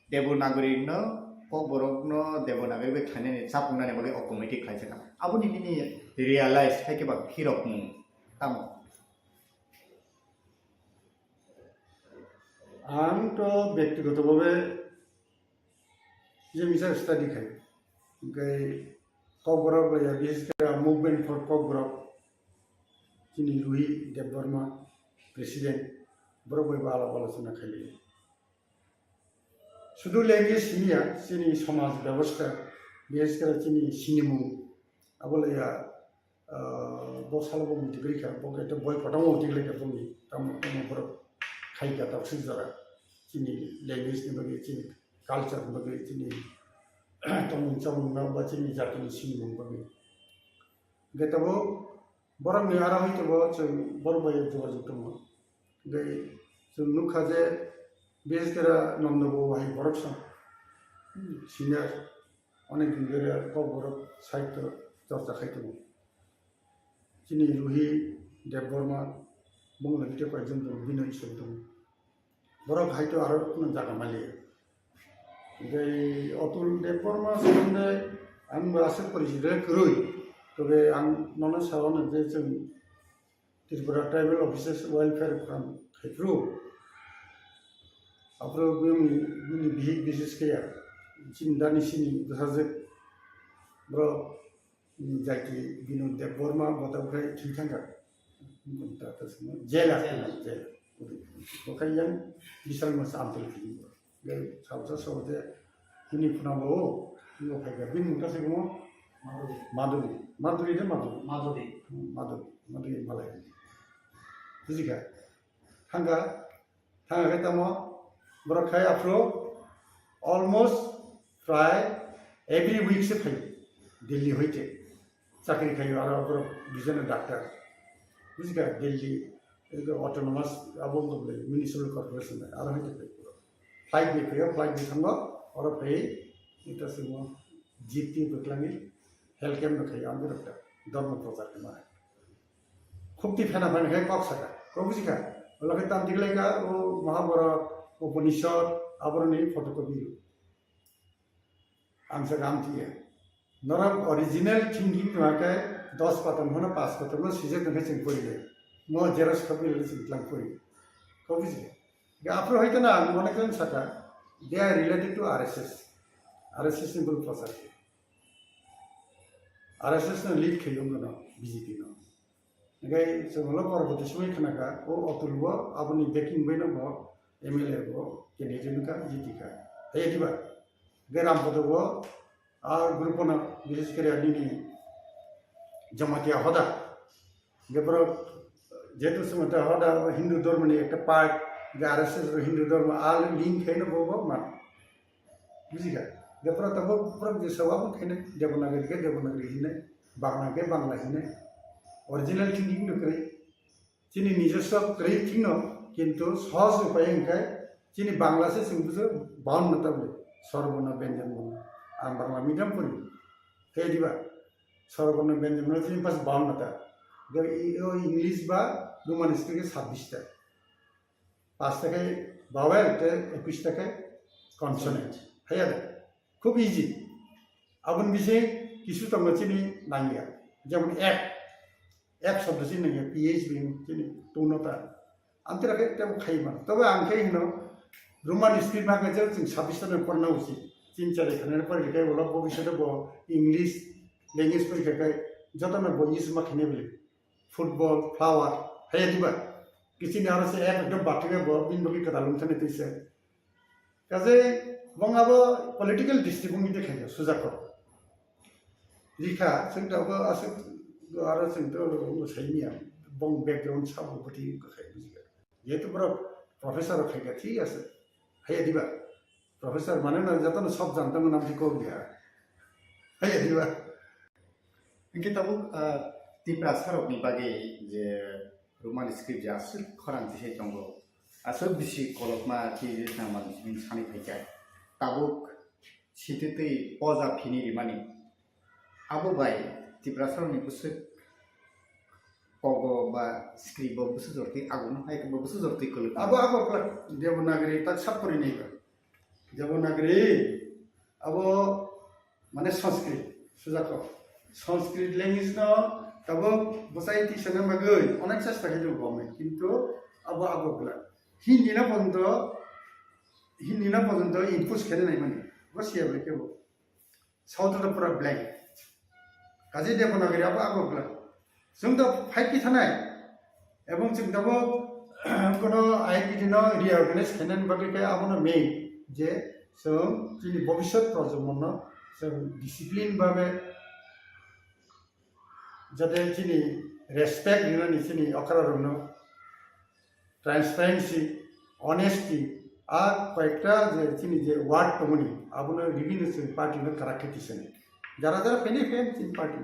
Devanagari no kokborok no Devanagari be thane ni chapuna ne bole committee khaijaka abuni ni realize haike ba khirok mu tamo आं तो व्यक्तिगतভাবে যে মিছা study খাই ओमफ्राय kokborok ya বিশেষ করে movement for kokborok যিনি Ruhi Debbarma president বড় বড় আলোচনা খাইলি শুধু ল্যাঙ্গুয়েজ নিয়া যিনি সমাজ ব্যবস্থা বিশেষ করে যিনি সিনেমু আবলে বসালব মুটিগ্রিখা বকে তো বই ফটামো মুটিগ্রিখা বমি তাম বড় খাইকা তাপসি যারা যিনি ল্যাঙ্গুয়েজ নিয়ে যিনি কালচার নিয়ে যিনি তমুন চামুন বা যিনি জাতিনি সিনেমু বমি গেতাবো বড় মেয়ারা হইতো जों বড় বড় যোগাযোগ দङ ओमफ्राय जों नुखा जे বিশেষ করে নন্দবো ভাই বরক সং সিনিয়র অনেক দিন ধরে kokborok সাহিত্য চর্চা খাইতো যিনি রুহি দেববর্মা বঙ্গলিতে কয়েকজন বিনয় শব্দ বরক হয়তো আরো কোনো জায়গা মালিয়ে ওই অতুল দেববর্মা সম্বন্ধে আমি আশা করেছি রই তবে আं নন সাবানো যে जों Tripura tribal officers welfare from खायफ्रु 앞으로 그분이 비즈니스케야 진단이 신이 그사제 뭐 자기 비노 데버마 보다가 진창가 따뜻한 제라 그냥 비상만 삼들 피고 그 사우서서데 흔히 분하고 이거 발가 빈 가서 뭐 마두리 말아요 그지가 한가 뭐 बरखाय आफ्रो अलमोस्ट प्राय एवरी वीक से फै दिल्ली होइते चाकरी खायो आरो बरो बिजन डाक्टर बुझिका दिल्ली अटोनोमास अब म्युनिसिपल कर्पोरेसन आरो होइते फ्लाइट बे फैयो फ्लाइट बे थांगो आरो फै इटा सिमो जीपी बकलांगी हेल्थ कैम्प खायो आंगो डाक्टर धर्म प्रचार केमा खुबति फेना है कक्सका को बुझिका लगे ताम दिगलेगा ओ महाभारत उपनिषद आबरणी फटोकपी आंसर काम थी नरम ओरिजिनल थिंकिंग तुम्हारे 10 पतन होना 5 पतन में सीजे तुम्हें चिंग पड़ी है मो जेरस कपी ले चिंगलांग पड़ी कभी जी क्या आप लोग है ना मोने कौन सका they are related to RSS simple process RSS ने लीड खेलों ना बीजेपी ना नगे जोंलो परबोती समय खनाका ओ अतुलबो आबनी बेकिंग बैनो बो एमएलए को कैंडिडेट का जीती का है कि बात गैराम पदो वो और ग्रुप ना विशेष कर अभी जमातिया होदा गबरो जेतु समता होदा हिंदू धर्म ने एक पार्ट आरएसएस हिंदू धर्म आल लिंक है ना वो मान बुझिगा गबरो तब प्रब जे सवाब खेने देवनागरी हिने बांग्ला हिने ओरिजिनल थिंकिंग न करे जिनि निजस्व करे थिंग न किंतु सहज उपाय इनका जिनि बांग्ला से सिंबुजो बाउन नतबले सर्वर्ण व्यंजन बन आं बांग्ला मीडियम पढ़ी हे दिबा सर्वर्ण व्यंजन बन जिनि पास बाउन नता गो इंग्लिश बा रोमानिस्टिक 26 टा 5 টাকায় ভাওয়েল তে 21 টাকায় কনসোনেন্ট है खूब इजी अब विषय किसु तंग चिनि नांगिया जेमन एक शब्द चिनि नांगिया पीएचबी चिनि टोनता अंतरा के तब खाइमा तब आंखे हिनो रोमान स्क्रिप्ट भागे जों 26 टा पढ़ना उसी 3-4 खाने पर लिखे बोला भविष्य बो इंग्लिश लैंग्वेज पर लिखे जतन बो इस मखने बोले फुटबॉल फ्लावर है दिबा किसी ने आरो से एकदम बाटगे बो बिन बगी कदा लुमथने तैसे काजे बंगाबो पॉलिटिकल डिस्ट्रिक्ट में देखायो सुजाको रिखा जों दाबो आसे आरो जों तो सैनिया bong background sabu bati khai bujiga yetu bro professor khai ঠিক আছে হাইয়া দিবা প্রফেসর মানে না যত সব জানতাম নাম কি কব দিয়া হাইয়া দিবা Inke tabuk TRIPURA sarok ni bagi je Roman script je asal khorang je tongo asal bisi kolokma ki je nama min sani phaikai tabuk sitete poza phini rimani abo bai TRIPURA sarok ni busuk pogo ba script bo busuk jorti agun hai ko busuk jorti kolok abo kla devanagari tak sapuri nei ba devanagari abo মানে সংস্কৃত সুজাক সংস্কৃত language ন তব বসাই টিউশনে মাগৈ অনেক চেষ্টা খাইলো গমে কিন্তু আবো আগোগুলা হিন্দি না পর্যন্ত ইনপুট খেলে নাই মানে বসিয়া বলে কেবল সাউথটা পুরা ব্ল্যাঙ্ক কাজে দেবনাগরী আবো আগোগুলা जों दा फाइभ थानाय এবং जों दाबो কোনো আইনবিধি ন রিঅর্গানাইজ খাইनायनि बागै आबोनो मेइन जे जों जोंनि भबिष्यत प्रजन्मन जों डिसिप्लिन भावे যাতে চিনি রেসপেক্ট দিনানি চিনি অকারণ ট্রান্সপারেন্সি অনেস্টি আর কয়েকটা যে চিনি যে ওয়ার্ড তমনি আবুনো বিভিন্ন পার্টি কারাক্টারিটিসেন যারা যারা ফেনে ফেন চিনি পার্টি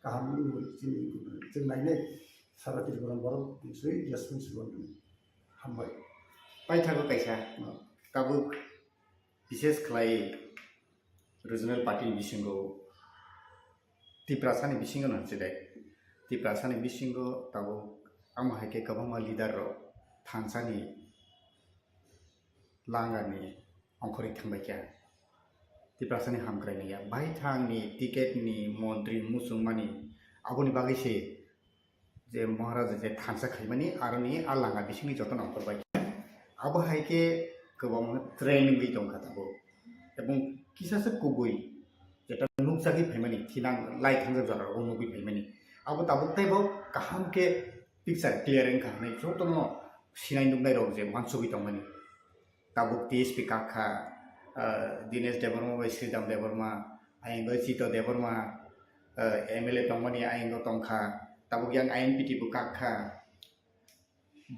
কাহাম চিনি जों नायनाय सारा त्रिपुरानि बर' निसय रेसपन्सिबल हामबाय बायथागो कायसा tabuk बिशेष खालाय रिजनल पार्टी बिसिंगो TRIPURA सानि बिसिंगो ननसिदाय TRIPURA सानि बिसिंगो tabuk आम हायके गोबां लिडार रो थानसानि लांगानि अंखरि थांबायका TRIPURA सानि हामग्रायनाया बाय थांनि टिकेटनि मन्त्रि मुसुमानि आबोनि बागैसे जे महाराज जे थानसा खायमानि आरनि आलांगा बिसिंनि जतन अंखरबाय आबो हायके गोबां ट्रेनिंग गै दंखा थाबो এবং किसासे कुबुइ जेटा नुकसागि फैमानि थिनां लाइ थांजा जारा नुगि फैमानि आबो ताबुक ताइबो काहाम के पिक्चर क्लियरिंग खानाय जतन सिनाय नुनाय रौ जे मानसुगि दंमानि ताबुक टीएसपी काखा दिनेश देबर्मा बै श्रीदाम देबर्मा आइंगो चितो देबर्मा एमएलए दंमानि आइंगो तंखा tabuk yang Inpt bukakha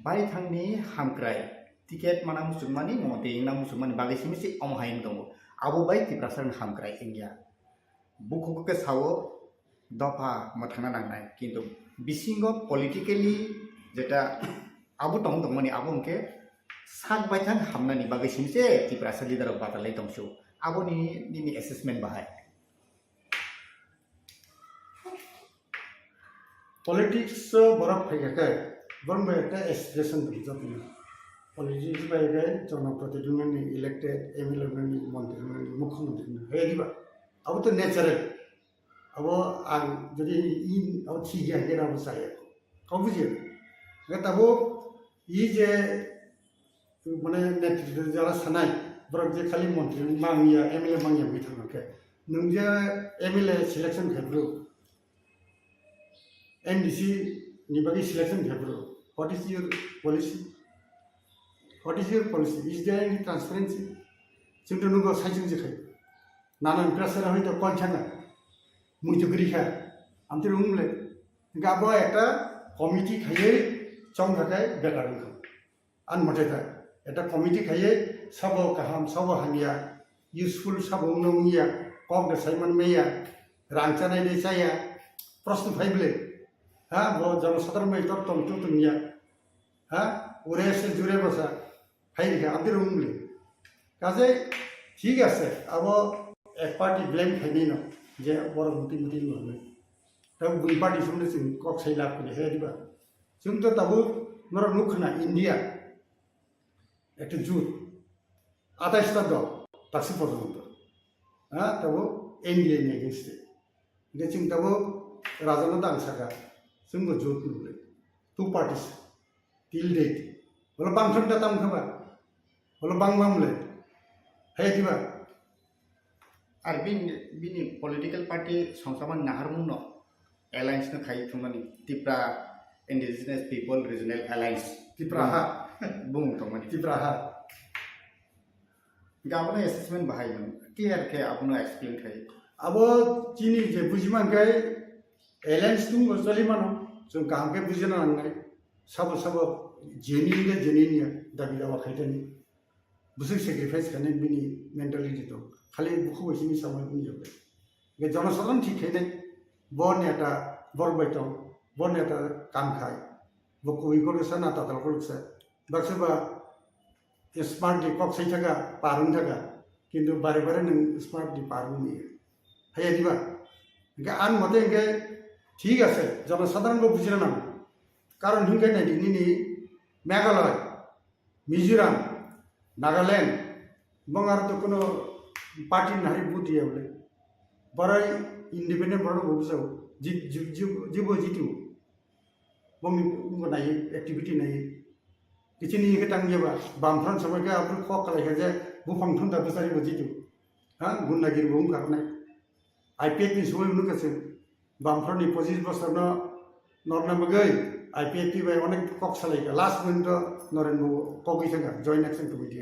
bai thangni hamkrai tiket mana musumani mote ingna musumani bagai simisi om hain dongo abo bai TRIPURA sarni hamkrai ingya bukuku ke sawo dopa mathana nangnai kintu bisingo politically jeta abo tong dongmani abo unke sak bai thang hamnani bagai simisi TRIPURA sar leader batalai tongsu abo ni assessment bahai politics बरफ फैगाखै बरम एकटा aspiration दं जतनि politics बायगाय जोंना प्रतिनिधिनि elected MLA नि मन्त्रिनि मुख्यमंत्री हे दिबा अब तो natural अब आं जदि इन अब थिया गेरा बसाय को बुझियो गे तबो इ जे माने नेतृत्व जरा सानाय बरफ जे खाली मन्त्रि मांगिया एमएलए मांगिया बिथांखै नों जे एमएलए सिलेक्शन खायब्रु NDC ni bagi selection khebro what is your policy is there any transparency singto nugo saijing je khai nanan pressure hoyto konchana muito grikha amte rumle gabo eta committee khaye chong thakai bekar ngam anmote ta eta committee khaye sabo kaham sabo hania useful sabo nongya kok de saiman meya rangchanai de saya प्रश्न फाइबले हाँ वो जनसाधारण में इतर तम तो दुनिया हाँ उरे से जुड़े बसा फाइल के आते रूमले काजे ठीक है से अब एक पार्टी ब्लेम खाई न जे बड़ा मीटिंग होने तब बुई पार्टी सुनने से कॉक सही लाभ के है दिबा जों तो तब नर नुखना इंडिया एक जून 28 दो ताकि पर्यंत हाँ तब इंडिया ने गेस्टे ये जों तब राजाना दांसाका जोंबो जूट नुले 2 पार्टीज till date बोला बांखन दाताम खबा बोला बांगमामले है दिबा आर बिनि पॉलिटिकल पार्टी संसामान नाहारमुनो एलायंस न खाइ थुमानि TRIPURA indigenous people regional alliance TRIPURA हा बुं थुमानि TRIPURA हा गाबनो असेसमेंट बाहायमोन क्लियर के आपनो एक्सप्लेन खाइ अब चिनी जे बुझिमान गए एलायंस तुम जलिमानो जों गाहामखे बुजिनो नांनाय साबो साबो जेनिया दाबि दावा खायदानि बुसुं सेक्रिफाइस खालामनाय बिनि मेन्टालिटि दं खालि बुखौ एसेनि सामाय बुंजोब बे जनसाधारण ठीक खायनाय बनेटा बरबायथाव बनेटा कामखाय बकु इगोरसा नाता तालगोरसा बाक्सबा स्मार्टलि कक सैथागा पारुन थागा किन्तु बारे बारे नों स्मार्टलि पारुन नियो हाया दिबा इनका आन मते इनके ठीक আছে জনসাধারণকে বুঝিয়ে নাও কারণ হিংকে নাই দিনি মেঘালয় মিজোরাম নাগাল্যান্ড এবং আর তো কোনো পার্টি নারী বুটিয়ে বলে বড়াই ইন্ডিপেন্ডেন্ট বড় বুঝাও জীব জিতু বংনি নাই एक्टिविटी নাই কিছু নিয়ে টাঙ্গিয়েবা বামফ্রন সময়কে আপনি খ কালাইখা যে বুফাংথন दा बेसारि जितु हां गुन्डागिरि बुम खारनाय आईपीएफ नि समय नुकासे बामफ्रनि 25 बोसोरनो नरनामगै आईपीएफ की बाय अनेक कक सालायगा लास्ट मिनिट नरेन्द्र कगिसंगा जॉइंट एक्शन कमिटी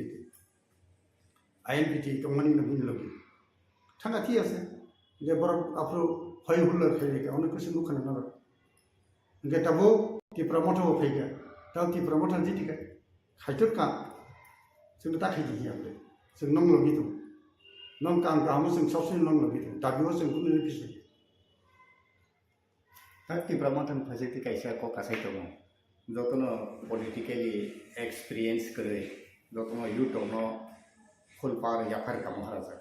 आईएनपीटी तंगमानि न बुंलगि थांगा थि आसे जे बर आपरो हय हुल्लर खायलेगा अनेक कुछ नुखाना नर इनके तबो त्रिपुरा मठो फैगा ताव त्रिपुरा मठा जितिका खायथर का जों ताखै दियाबले जों नंलगि दं नं कां गामो जों सबसिन नंलगि दं दाबियो जों कुनु पिसे tapi pramatan phajeti kaisa ko kasai to jotono politically experience kore jotono yutono khulpar yakar ka maharaja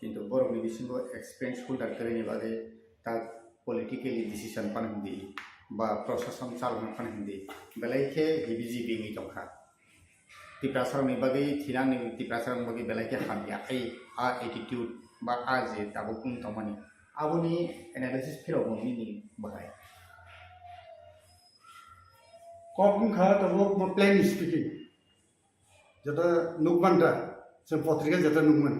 kintu bor bisingo experience holder kore ni bade ta politically decision panandi ba proshashan chalna panandi belaike hibiji bingi tokha ti prasar ni bage thirang ni ti prasar bage belaike hamya ai a attitude ba a je tabukni tomani abuni analysis phiro ni bahai कॉकबिन खा तबो plane speaking जता नुकबान्टा जों पत्रिका जता नुकमोन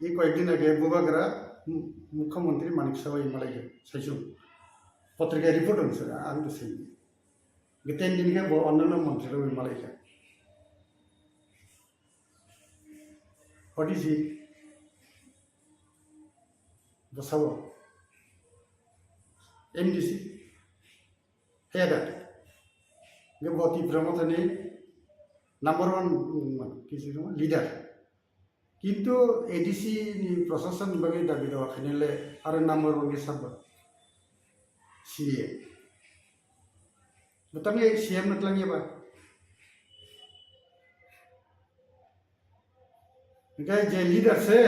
ई कयेकदिन आगे बुबाग्रा मुख्यमंत्री मानिक साबाई मालायगे साइसु पत्रिका report होनसो आं तो सही गेतेन दिन के अन्य मंत्री रो मालायगा व्हाट इज ही बसावो एमडीसी हेडा ये बहुत ही प्रमुख ने नंबर 1 किसी को लीडर किंतु एडीसी नि प्रशासन बगे दाबी दवा खनेले आरो नंबर 1 के सब सीए बताइए सीएम नतलंगे बा गए जे लीडर से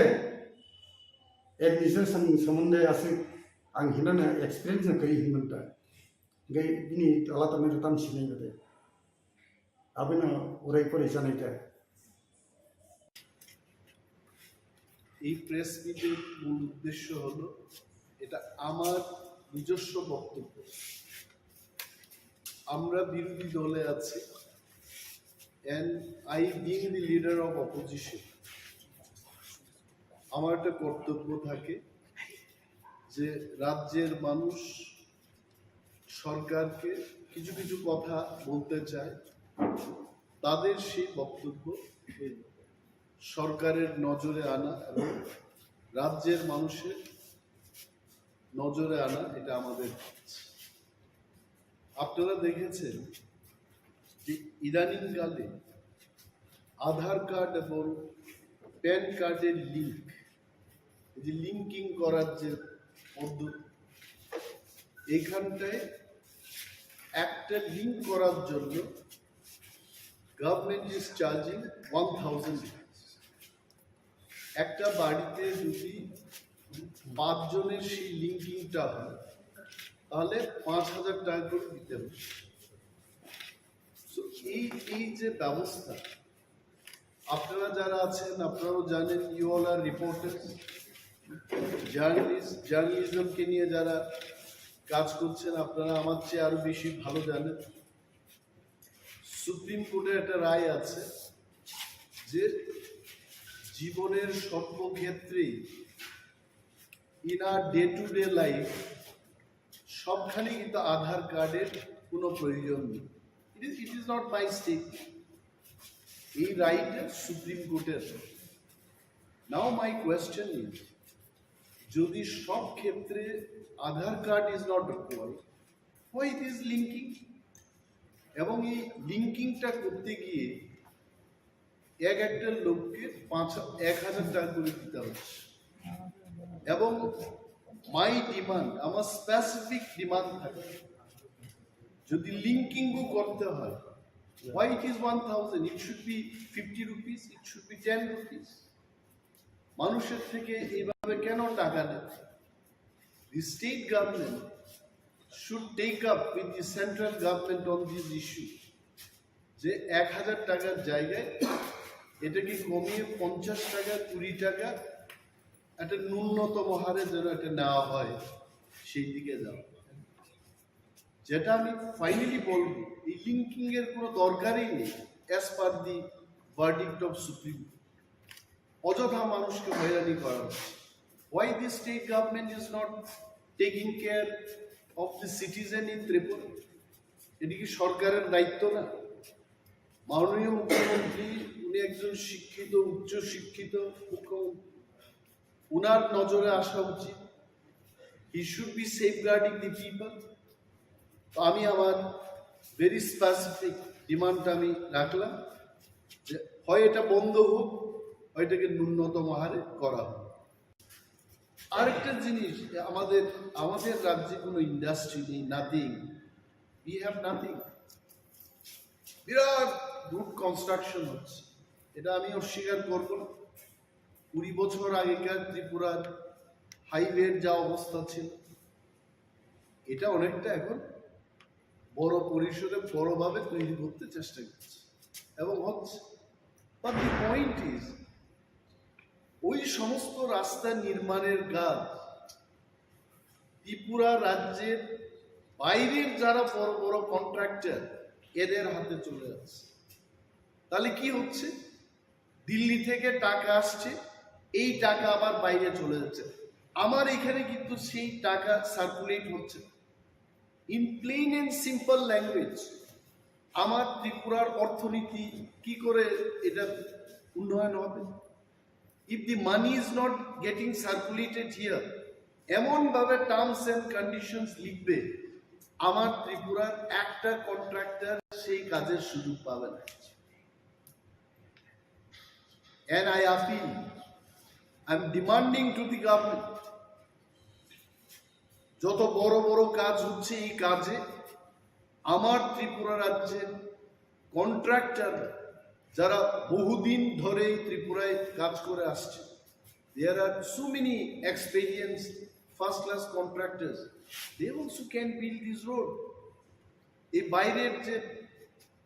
एडमिनिस्ट्रेशन संबंधे आसे आं हिनना एक्सपीरियंस न करी हिनता गई बिनी अल्लाह तमने रतम सिनै बदे आबिना ओरै करे जानायता এই প্রেস মিটের মূল উদ্দেশ্য হলো এটা আমার নিজস্ব বক্তব্য আমরা বিরোধী দলে আছি and I being the leader of opposition আমার একটা কর্তব্য থাকে যে রাজ্যের মানুষ সরকারকে কিছু কিছু কথা বলতে চায় তাদের সেই বক্তব্য সরকারের নজরে আনা এবং রাজ্যের মানুষের নজরে আনা এটা আমাদের কাজ আপনারা দেখেছেন যে ইদানিংকালে আধার কার্ড এবং প্যান কার্ডের লিঙ্ক এই যে লিঙ্কিং করার যে পদ্ধতি এইখানটায় একটা লিঙ্ক করার জন্য গভর্নমেন্ট ইজ চার্জিং 1000 একটা বাড়িতে যদি 5 জনের সেই লিঙ্কিংটা হয় তাহলে 5000 টাকা করে দিতে হবে সো এই যে ব্যবস্থা আপনারা যারা আছেন আপনারাও জানেন ইউ অল আর রিপোর্টার্স জার্নালিজমকে নিয়ে যারা কাজ করছেন আপনারা আমার চেয়ে আরো বেশি ভালো জানেন সুপ্রিম কোর্টের একটা রায় আছে যে জীবনের সর্বক্ষেত্রেই in our day to day life সবখানে কিন্তু আধার কার্ডের কোনো প্রয়োজন নেই it is not my state এই রাইট সুপ্রিম কোর্টের নাও মাই কোয়েশ্চেন ইজ যদি সব ক্ষেত্রে Aadhaar card is not required Why it is linking? এবং এই লিঙ্কিংটা করতে গিয়ে একটা লোককে 1,000 টাকা করে দিতে হচ্ছে। এবং মাই ডিমান্ড, আমার স্পেসিফিক ডিমান্ড থাকে, যদি লিঙ্কিংও করতে হয়, why it is 1,000? It should be 50 rupees, it should be 10 rupees. মানুষের থেকে এইভাবে কেন টাকা নেয়? The state government should take up with the central government on this issue. যে 1,000 টাকার জায়গায় এটাকে কমিয়ে 50 টাকা 20 টাকা একটা ন্যূনতম হারে যেন একটা নেওয়া হয়, সেই দিকে যাও। যেটা আমি ফাইনালি বলবো, এই লিঙ্কিং এর কোনো দরকারই নেই as per the verdict of supreme. অযথা মানুষকে হয়রানি করা হচ্ছে। Why the state government is not taking care of the citizen in Tripura? এটি কি সরকারের দায়িত্ব না? মাননীয় মুখ্যমন্ত্রী, উনি একজন শিক্ষিত, উচ্চ শিক্ষিত মুখ্যমন্ত্রী, উনার নজরে আসা উচিত। He should be safeguarding the people. আমি আমার ভেরি স্পেসিফিক ডিমান্ডটা আমি রাখলাম যে হয় এটা বন্ধ হোক, হয় এটাকে ন্যূনতম হারে করা হোক। আরেকটা জিনিস, আমাদের রাজ্যে কোনো ইন্ডাস্ট্রি নেই, নাথিং, উই হ্যাভ নাথিং। বিরাট রুট কনস্ট্রাকশন হচ্ছে, এটা আমি অস্বীকার করবো না। 20 বছর আগেকার ত্রিপুরার হাইওয়ের যা অবস্থা ছিল, এটা অনেকটা এখন বড় পরিসরে বড়ভাবে তৈরি করতে চেষ্টা করছে এবং হচ্ছে। বাট দি পয়েন্ট ইজ, ওই সমস্ত রাস্তা নির্মাণের কাজ ত্রিপুরা রাজ্যের বাইরের যারা বড় বড় কন্ট্রাক্টর, এদের হাতে চলে যাচ্ছে। তাহলে কি হচ্ছে? দিল্লি থেকে টাকা আসছে, এই টাকা আবার বাইরে চলে যাচ্ছে। আমার এখানে কিন্তু সেই টাকা সার্কুলেট হচ্ছে। In plain and simple language, আমার ত্রিপুরার অর্থনীতি কি করে এটা উন্নয়ন হবে? If the money is not getting circulated here, এমন ভাবে টার্মস এন্ড কন্ডিশনস লিখবে, আমার ত্রিপুরার একটা কন্ট্রাক্টর সেই কাজের সুযোগ পাবে না। And I appeal, I'm demanding to the government, যত বড় বড় কাজ হচ্ছে এই কাজে আমার ত্রিপুরা রাজ্যের কন্ট্রাক্টর যারা বহুদিন ধরে ত্রিপুরায় কাজ করে আসছে, there are so many experienced first class contractors, they also can build this road. এই বাইরের যে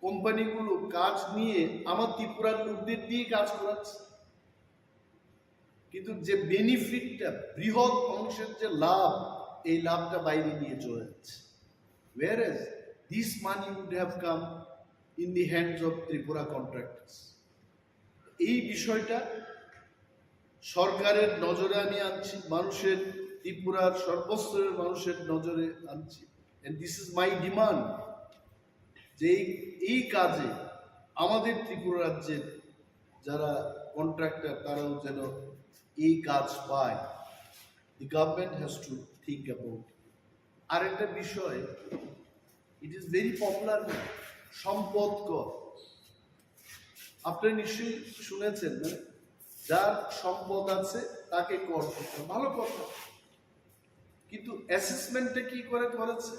কোম্পানিগুলো কাজ নিয়ে আমার ত্রিপুরার লোকদের দিয়ে কাজ করাচ্ছে, কিন্তু যে বেনিফিটটা, বৃহৎ অংশের যে লাভ, এই লাভটা বাইরে নিয়ে চলে যাচ্ছে। Whereas this money would have come in the hands of Tripura contractors. এই বিষয়টা সরকারের নজরে আমি আনছি, মানুষের, ত্রিপুরার সর্বস্তরের মানুষের নজরে আনছি। And this is my demand, যে এই কাজে আমাদের ত্রিপুরা রাজ্যের যারা কন্ট্রাক্টর, তারাও যেন এই কাজ পায়। The government has to think about it. আর একটা বিষয়, it is very popular, সম্পদ কর। আপনারা নিশ্চয়ই শুনেছেন, না? যার সম্পদ আছে তাকে কর দিতে, ভালো কথা। কিন্তু অ্যাসেসমেন্টটা কি করে করেছে?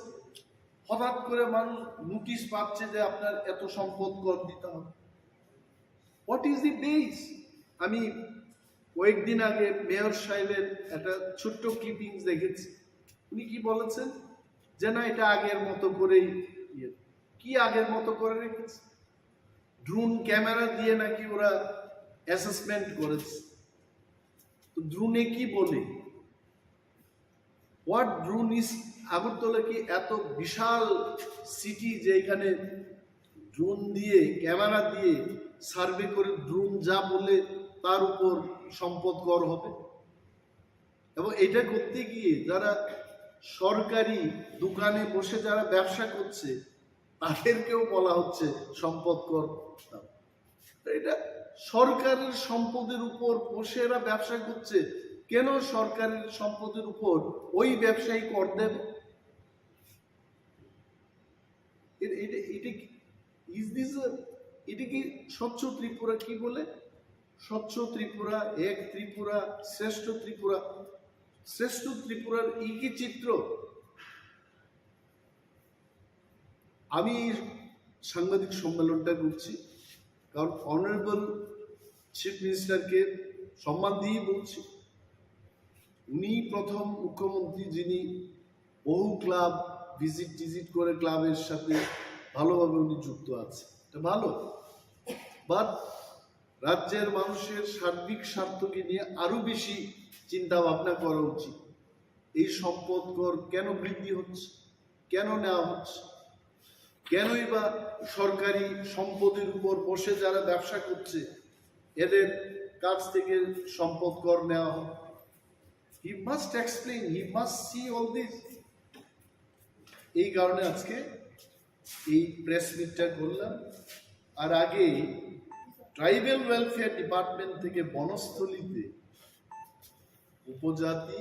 হঠাৎ করে মানুষ নোটিশ পাচ্ছে যে আপনার এত সম্পদ কর দিতে হবে। What is the base? আমি কয়েকদিন আগে মেয়র সাহেবের একটা ছোট্ট ক্লিপিংস দেখেছি। উনি কি বলেছেন যে না, এটা আগের মতো করেই, কি আগের মতো করে রেখেছে? ড্রোন ক্যামেরা দিয়ে নাকি ওরা অ্যাসেসমেন্ট করেছে। তো ড্রোনে কি বলে? What drone is? আগরতলা কি এত বিশাল সিটি যে এখানে ড্রোন দিয়ে, ক্যামেরা দিয়ে সার্ভে করে ড্রোন যা বলে তার উপর সম্পদ কর হবে? এবং এটা করতে গিয়ে যারা সরকারি দোকানে বসে যারা ব্যবসা করছে, তাদেরকেও বলা হচ্ছে সম্পদ কর। এটা সরকারের সম্পদের উপর বসে এরা ব্যবসা করছে, কেন সরকারের সম্পদের উপর ওই ব্যবসায়ী কর দেবে? ইজ এটা কি স্বচ্ছ ত্রিপুরা কি বলে? স্বচ্ছ ত্রিপুরা, এক ত্রিপুরা, শ্রেষ্ঠ ত্রিপুরা। শ্রেষ্ঠ ত্রিপুরার কি চিত্র? আমি সাংবাদিক সম্মেলনটা করছি কারণ অনারেবল চিফ মিনিস্টারকে সম্মান দিয়েই বলছি। উনি প্রথম মুখ্যমন্ত্রী যিনি বহু ক্লাব ভিজিট করে ক্লাবের সাথে ভালোভাবে উনি যুক্ত আছে, এটা ভালো। বাট রাজ্যের মানুষের সার্বিক স্বার্থকে নিয়ে আরো বেশি চিন্তা ভাবনা করা উচিত। এই সম্পদ কর কেন বৃদ্ধি হচ্ছে, কেন নেওয়া হচ্ছে, কেনই বা সরকারি সম্পদের উপর বসে যারা ব্যবসা করছে এদের কাছ থেকে সম্পদ কর নেওয়া হয়? He must explain, he must see all this. এই কারণে আজকে এই প্রেস মিটটা করলাম। আর আগে ট্রাইবাল ওয়েলফেয়ার ডিপার্টমেন্ট থেকে বনস্থলীতে উপজাতি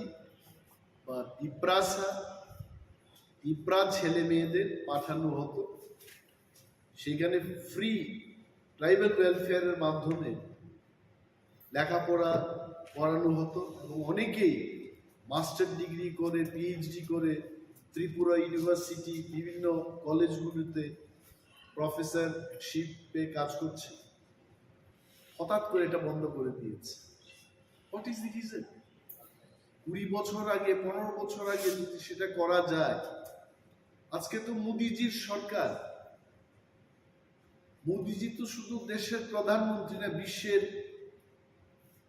বা টিপ্রা ছেলে মেয়েদের পাঠানো হতো, সেখানে ফ্রি ট্রাইবাল ওয়েলফেয়ারের মাধ্যমে লেখাপড়া করানো হতো এবং অনেকেই মাস্টার ডিগ্রি করে পিএইচডি করে ত্রিপুরা ইউনিভার্সিটি বিভিন্ন কলেজগুলিতে প্রফেসরশিপে কাজ করছে। হঠাৎ করে এটা বন্ধ করে দিয়েছে। What is the reason? 20 বছর আগে 15 বছর আগে যদি সেটা করা যায়, আজকে তো মোদিজির সরকার। মোদিজি তো শুধু দেশের প্রধানমন্ত্রী না, বিশ্বের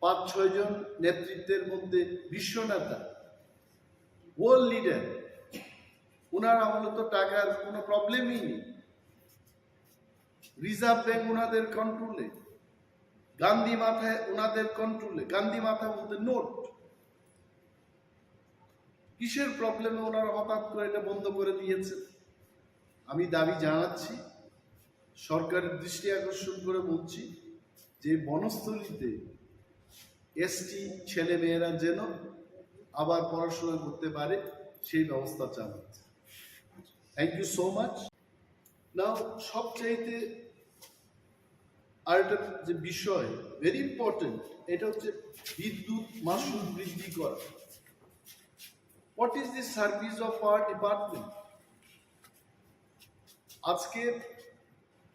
5-6 জন নেতৃত্বের মধ্যে বিশ্ব নেতা, ওয়ার্ল্ড লিডার। ওনার আমলে তো টাকার কোনো প্রবলেমই নেই। রিজার্ভ ব্যাংক ওনাদের কন্ট্রোলে, গান্ধী মাথায় ওনাদের কন্ট্রোলে, গান্ধী মাথার মধ্যে নোট। কিসের প্রবলেমে ওনারা হঠাৎ করে এটা বন্ধ করে দিয়েছে? আমি দাবি জানাচ্ছি, সরকারের দৃষ্টি আকর্ষণ করে বলছি যে বনস্থলীতে এসটি ছেলে মেয়েরা যেন আবার পড়াশোনা করতে পারে সেই ব্যবস্থা চালাচ্ছে। Thank you so much. Now সবচাইতে আরেকটা যে বিষয় ভেরি ইম্পর্টেন্ট, এটা হচ্ছে বিদ্যুৎ মাশুল বৃদ্ধি করা। What is the service of our department? আজকে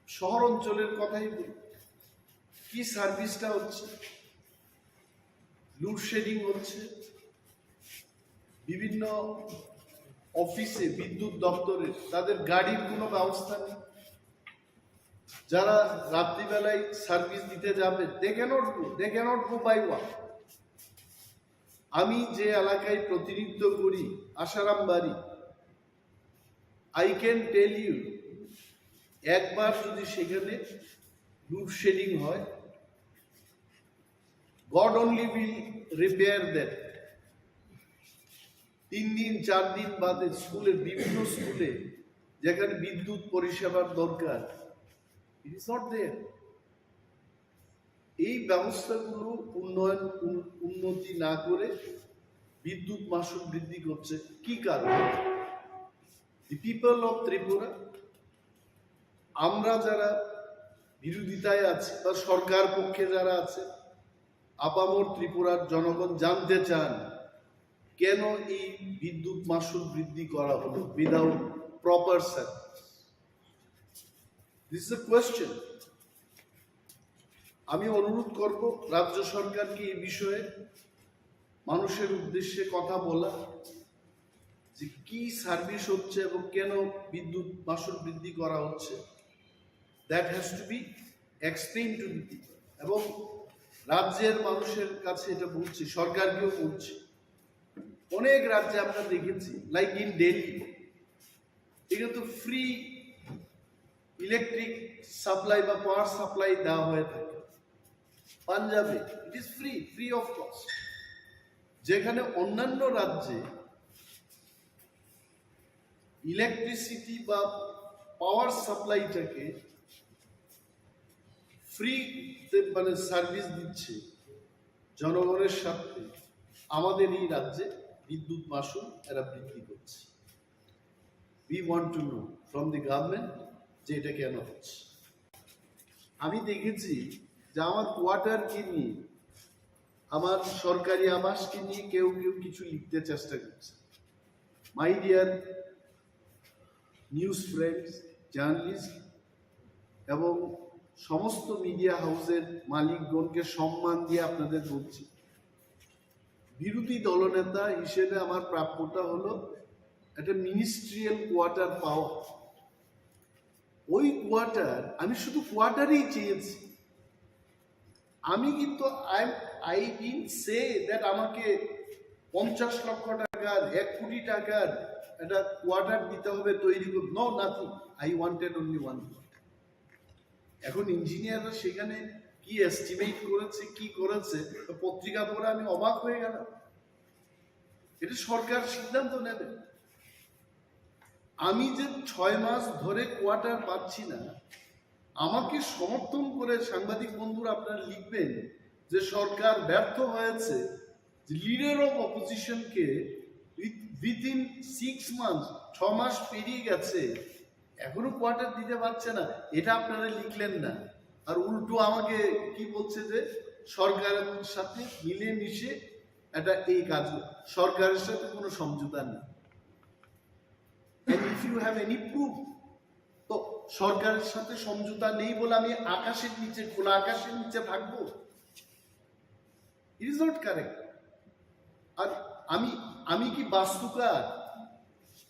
শহর অঞ্চলের কথাই বলি, কি সার্ভিসটা হচ্ছে? লোডশেডিং হচ্ছে, বিভিন্ন অফিসে বিদ্যুৎ দপ্তরের তাদের গাড়ির কোনো ব্যবস্থা নেই। যারা রাত্রিবেলায় সার্ভিস দিতে যাবে they can't go by walk. আমি যে এলাকায় প্রতিনিধিত্ব করি, আসারাম বাড়ি, আই ক্যান টেল ইউ, একবার যদি সেখানে লোডশেডিং হয়, God only will repair that. 3 দিন 4 দিন বাদে স্কুলের বিভিন্ন স্কুলে যেখানে বিদ্যুৎ পরিষেবার দরকার, ইট ইজ নট দেয়ার। এই ব্যবস্থাগুলো উন্নতি না করে বিদ্যুৎ মাশুল বৃদ্ধি করছে। কি কারণ? দি পিপল অফ ত্রিপুরা, আমরা যারা বিরোধিতায় আছি বা সরকার পক্ষে যারা আছে, আপামর ত্রিপুরার জনগণ জানতে চান কেন এই বিদ্যুৎ মাশুল বৃদ্ধি করা হলো without proper service. This is a question. আমি অনুরোধ করব রাজ্য সরকারকে এই বিষয়ে মানুষের উদ্দেশ্যে কথা বলা, যে কি সার্ভিস হচ্ছে এবং কেন বিদ্যুৎ মাশুল বৃদ্ধি করা হচ্ছে। That has to be explain to the people. এবং রাজ্যের মানুষের কাছে এটা বলছি, সরকারকেও বলছি, অনেক রাজ্যে আমরা দেখেছি, লাইক ইন দিল্লি, এখানে তো ফ্রি ইলেকট্রিক সাপ্লাই বা পাওয়ার সাপ্লাই দেওয়া হয়ে থাকে। পাঞ্জাবে it is free of cost. যেখানে অন্যান্য রাজ্যে ইলেকট্রিসিটি বা পাওয়ার সাপ্লাইটাকে ফ্রি মানে সার্ভিস দিচ্ছে জনগণের স্বার্থে, আমাদের এই রাজ্যে বিদ্যুৎ মাশুল এরা বৃদ্ধি করছে। We want to know from the government যে এটা কেন হচ্ছে। আমি দেখেছি যে আমার কোয়ার্টারকে নিয়ে, আমার সরকারি আবাসকে নিয়ে কেউ কেউ কিছু লিখতে চেষ্টা করছে। My dear news friends, journalist এবং সমস্ত মিডিয়া হাউসের মালিকগণকে সম্মান দিয়ে আপনাদের বলছি, বিরোধী দলনেতা হিসেবে আমার প্রাপ্যটা হলো একটা মিনিস্ট্রিয়াল কোয়ার্টার পাওয়া। ওই কোয়ার্টার, আমি শুধু কোয়ার্টারই চেয়েছি। আমি কিন্তু আই ডিডন্ট সে দ্যাট আমাকে 50 লক্ষ টাকার 1 কোটি টাকার একটা কোয়ার্টার দিতে হবে তৈরি করতে। No, nothing. I wanted only one quarter. এখন ইঞ্জিনিয়াররা সেখানে কি এস্টিমেট করেছে, কি করেছে, পত্রিকা পড়ে আমি অবাক হয়ে গেলাম। এটা সরকার সিদ্ধান্ত নেবে। আমি যে 6 মাস ধরে কোয়ার্টার পাচ্ছি না, আমাকে সমর্থন করে সাংবাদিক বন্ধুরা আপনারা লিখবেন যে সরকার ব্যর্থ হয়েছে, লিডার অফ অপোজিশনকে উইথিন 6 মান্থ, 6 মাস পেরিয়ে গেছে, এখনো কোয়ার্টার দিতে পারছে না। এটা আপনারা লিখলেন না, আর উল্টো আমাকে কি বলছে যে সরকারের সাথে মিলেমিশে এটা এই কাজ, সরকারের সাথে কোনো সমঝোতা নেই। If you have any proof, তো সরকারের সাথে সমঝোতা নেই বলে আমি আকাশের নিচে, খোলা আকাশের নিচে থাকবো? It is not correct. আর আমি কি বাস্তুকার?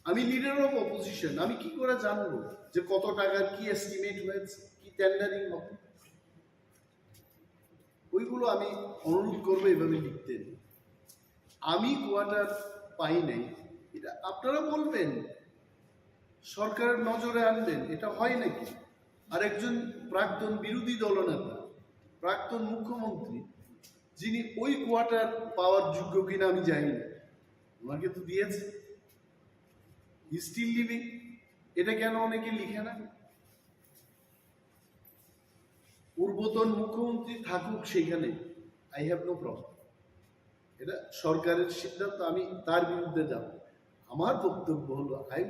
আমি লিডার অফ অপোজিশন, আমি কি করে জানবো যে কত টাকার কি এস্টিমেট হয়েছে, কি টেন্ডারিং হবে? ওইগুলো আমি অনুরোধ করবো এভাবে লিখতে। আমি কোয়ার্টার পাই নাই, এটা আপনারা বলবেন, সরকারের নজরে আনবেন। এটা হয় নাকি? আর একজন প্রাক্তন বিরোধী দলনেতা, প্রাক্তন মুখ্যমন্ত্রী, যিনি ওই কোয়ার্টার পাওয়ার যোগ্য কিনা আমি জানি না, ওনাকে তো দিয়েছে, স্টিল লিভিং। এটা কেন অনেকে লিখে না? পূর্বতন মুখ্যমন্ত্রী থাকুক সেখানে, আই হ্যাভ নো প্রবলেম। এটা সরকারের সিদ্ধান্ত, আমি তার বিরুদ্ধে যাব। আমার বক্তব্য হলো, I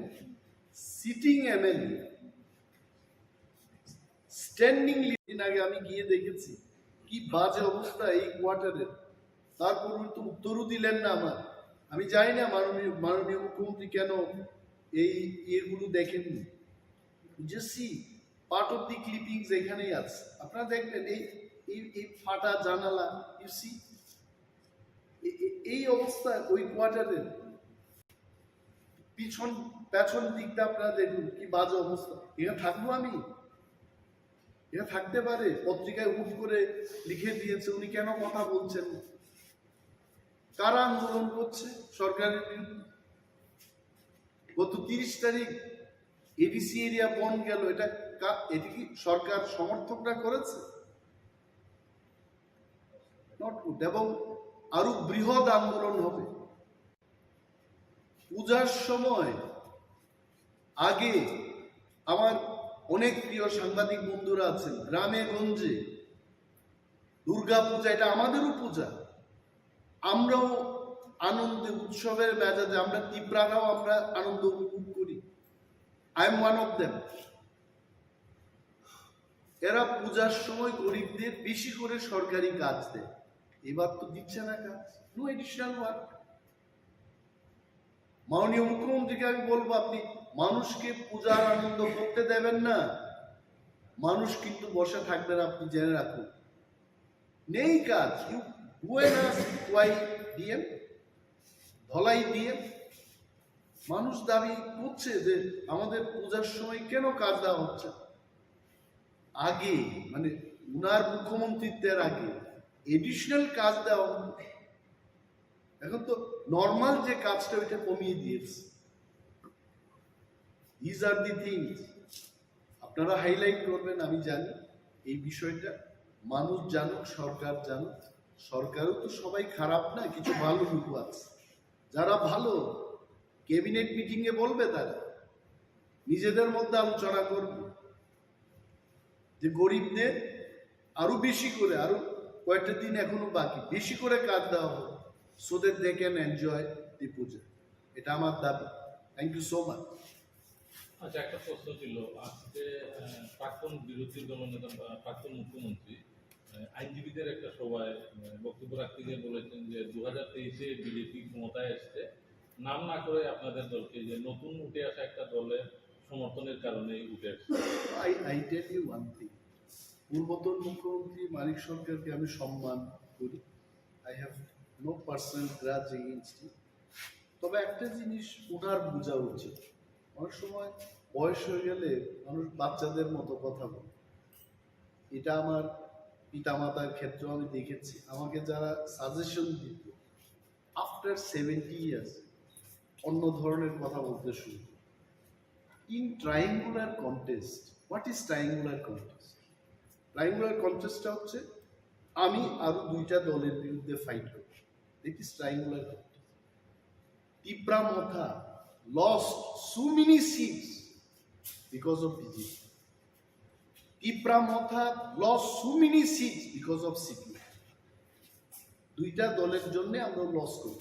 sitting MLA standing living. আগে আমি গিয়ে দেখেছি কি বাজে অবস্থা এই কোয়ার্টারের, তারপর তো উত্তরও দিলেন না আমার। আমি জানি না মাননীয় মুখ্যমন্ত্রী কেন এই ইয়েগুলো দেখেননি। যে see part of the clippings এখানেই আছে, আপনারা দেখবেন এই ফাটা জানালা, ইউ সি এই অবস্থা ওই কোয়ার্টারের। পেছন দিকটা আপনারা দেখুন কি বাজে অবস্থা। এখানে থাকবো আমি? এটা থাকতে পারে? পত্রিকায় হুট করে লিখে দিয়েছে, উনি কেন কথা বলছেন? কারা আন্দোলন করছে সরকারের বিরুদ্ধে? গত 30 তারিখ এডিসি এরিয়া বন্ধ গেল, এটা কি সরকার সমর্থকরা করেছে? Not good. এবং আরো বৃহৎ আন্দোলন হবে পূজার সময়। আগে আমার অনেক প্রিয় সাংবাদিক বন্ধুরা আছেন, গ্রামে গঞ্জে দুর্গা পূজা, এটা আমাদেরও পূজা, আমরাও আনন্দে উৎসবের মেজাজে, আমরা ত্রিপুরারাও আমরা আনন্দ উপভোগ করি। I am one of them. এরা পূজার সময় গরিবদের বেশি করে সরকারি কাজ দেয়, এবার তো দিচ্ছে না কাজ, নো এডিশনাল ওয়ার্ক। মাননীয় মুখ্যমন্ত্রীকে আমি বলবো, আপনি মানুষকে পূজার আনন্দ করতে দেবেন না, মানুষ কিন্তু বসে থাকবে না, আপনি জেনে রাখুন। নেই কাজ, ধলাই দিয়ে মানুষ দাবি করছে যে আমাদের পূজার সময় কেন কাজ দেওয়া হচ্ছে। আগে মানে উনার মুখ্যমন্ত্রীত্বের আগে এডিশনাল কাজ দেওয়া, এখন তো নর্মাল যে কাজটা ওইটা কমিয়ে দিয়েছে। These are the things আপনারা হাইলাইট করবেন। আমি জানি এই বিষয়টা, মানুষ জানুক, সরকার জানুক। সরকারও তো সবাই খারাপ না, কিছু ভালো লোক আছে। যারা ভালো ক্যাবিনেট মিটিং এ বলবে, তারা নিজেদের মধ্যে আলোচনা করবে যে গরিবদের আরো বেশি করে, আরো কয়েকটা দিন এখনো বাকি, বেশি করে কাজ দেওয়া হবে, so that they can enjoy the puja. এটা আমার দাবি। Thank you so much. আচ্ছা, একটা প্রশ্ন ছিল। আজকে প্রাক্তন বিরোধী দলনেতা প্রাক্তন মুখ্যমন্ত্রী আইনজীবীদের একটা সভায় বক্তব্য রাখতে গিয়ে বলেছেন যে 2023-এ বিজেপি ক্ষমতায় এসছে, নাম না করে আপনাদের দলকে, যে নতুন উঠে আসা একটা দলের সমর্থনের কারণেই উঠে আসছে। I tell you one thing, পূর্বতন মুখ্যমন্ত্রী মানিক সরকারকে আমি সম্মান করি, I have no personal grudge against him. তবে একটা জিনিস ওনার বোঝা উচিত, অনেক সময় বয়স হয়ে গেলে মানুষ বাচ্চাদের মতো কথা বলে। এটা আমার পিতামাতার ক্ষেত্রেও আমি দেখেছি, আমাকে যারা সাজেশন দিত আফটার 70 ইয়ার্স অন্য ধরনের কথা বলতে শুরু। In triangular contest, what is triangular contest? ট্রায়াঙ্গুলার কন্টেস্টটা হচ্ছে আমি আরো দুইটা দলের বিরুদ্ধে ফাইট করি, this is triangular contest. Tripura Motha lost so many seats because of BJP. Tipra Motha lost so many seats because of CPM. দুইটা দলের জন্য আমরা লস করি।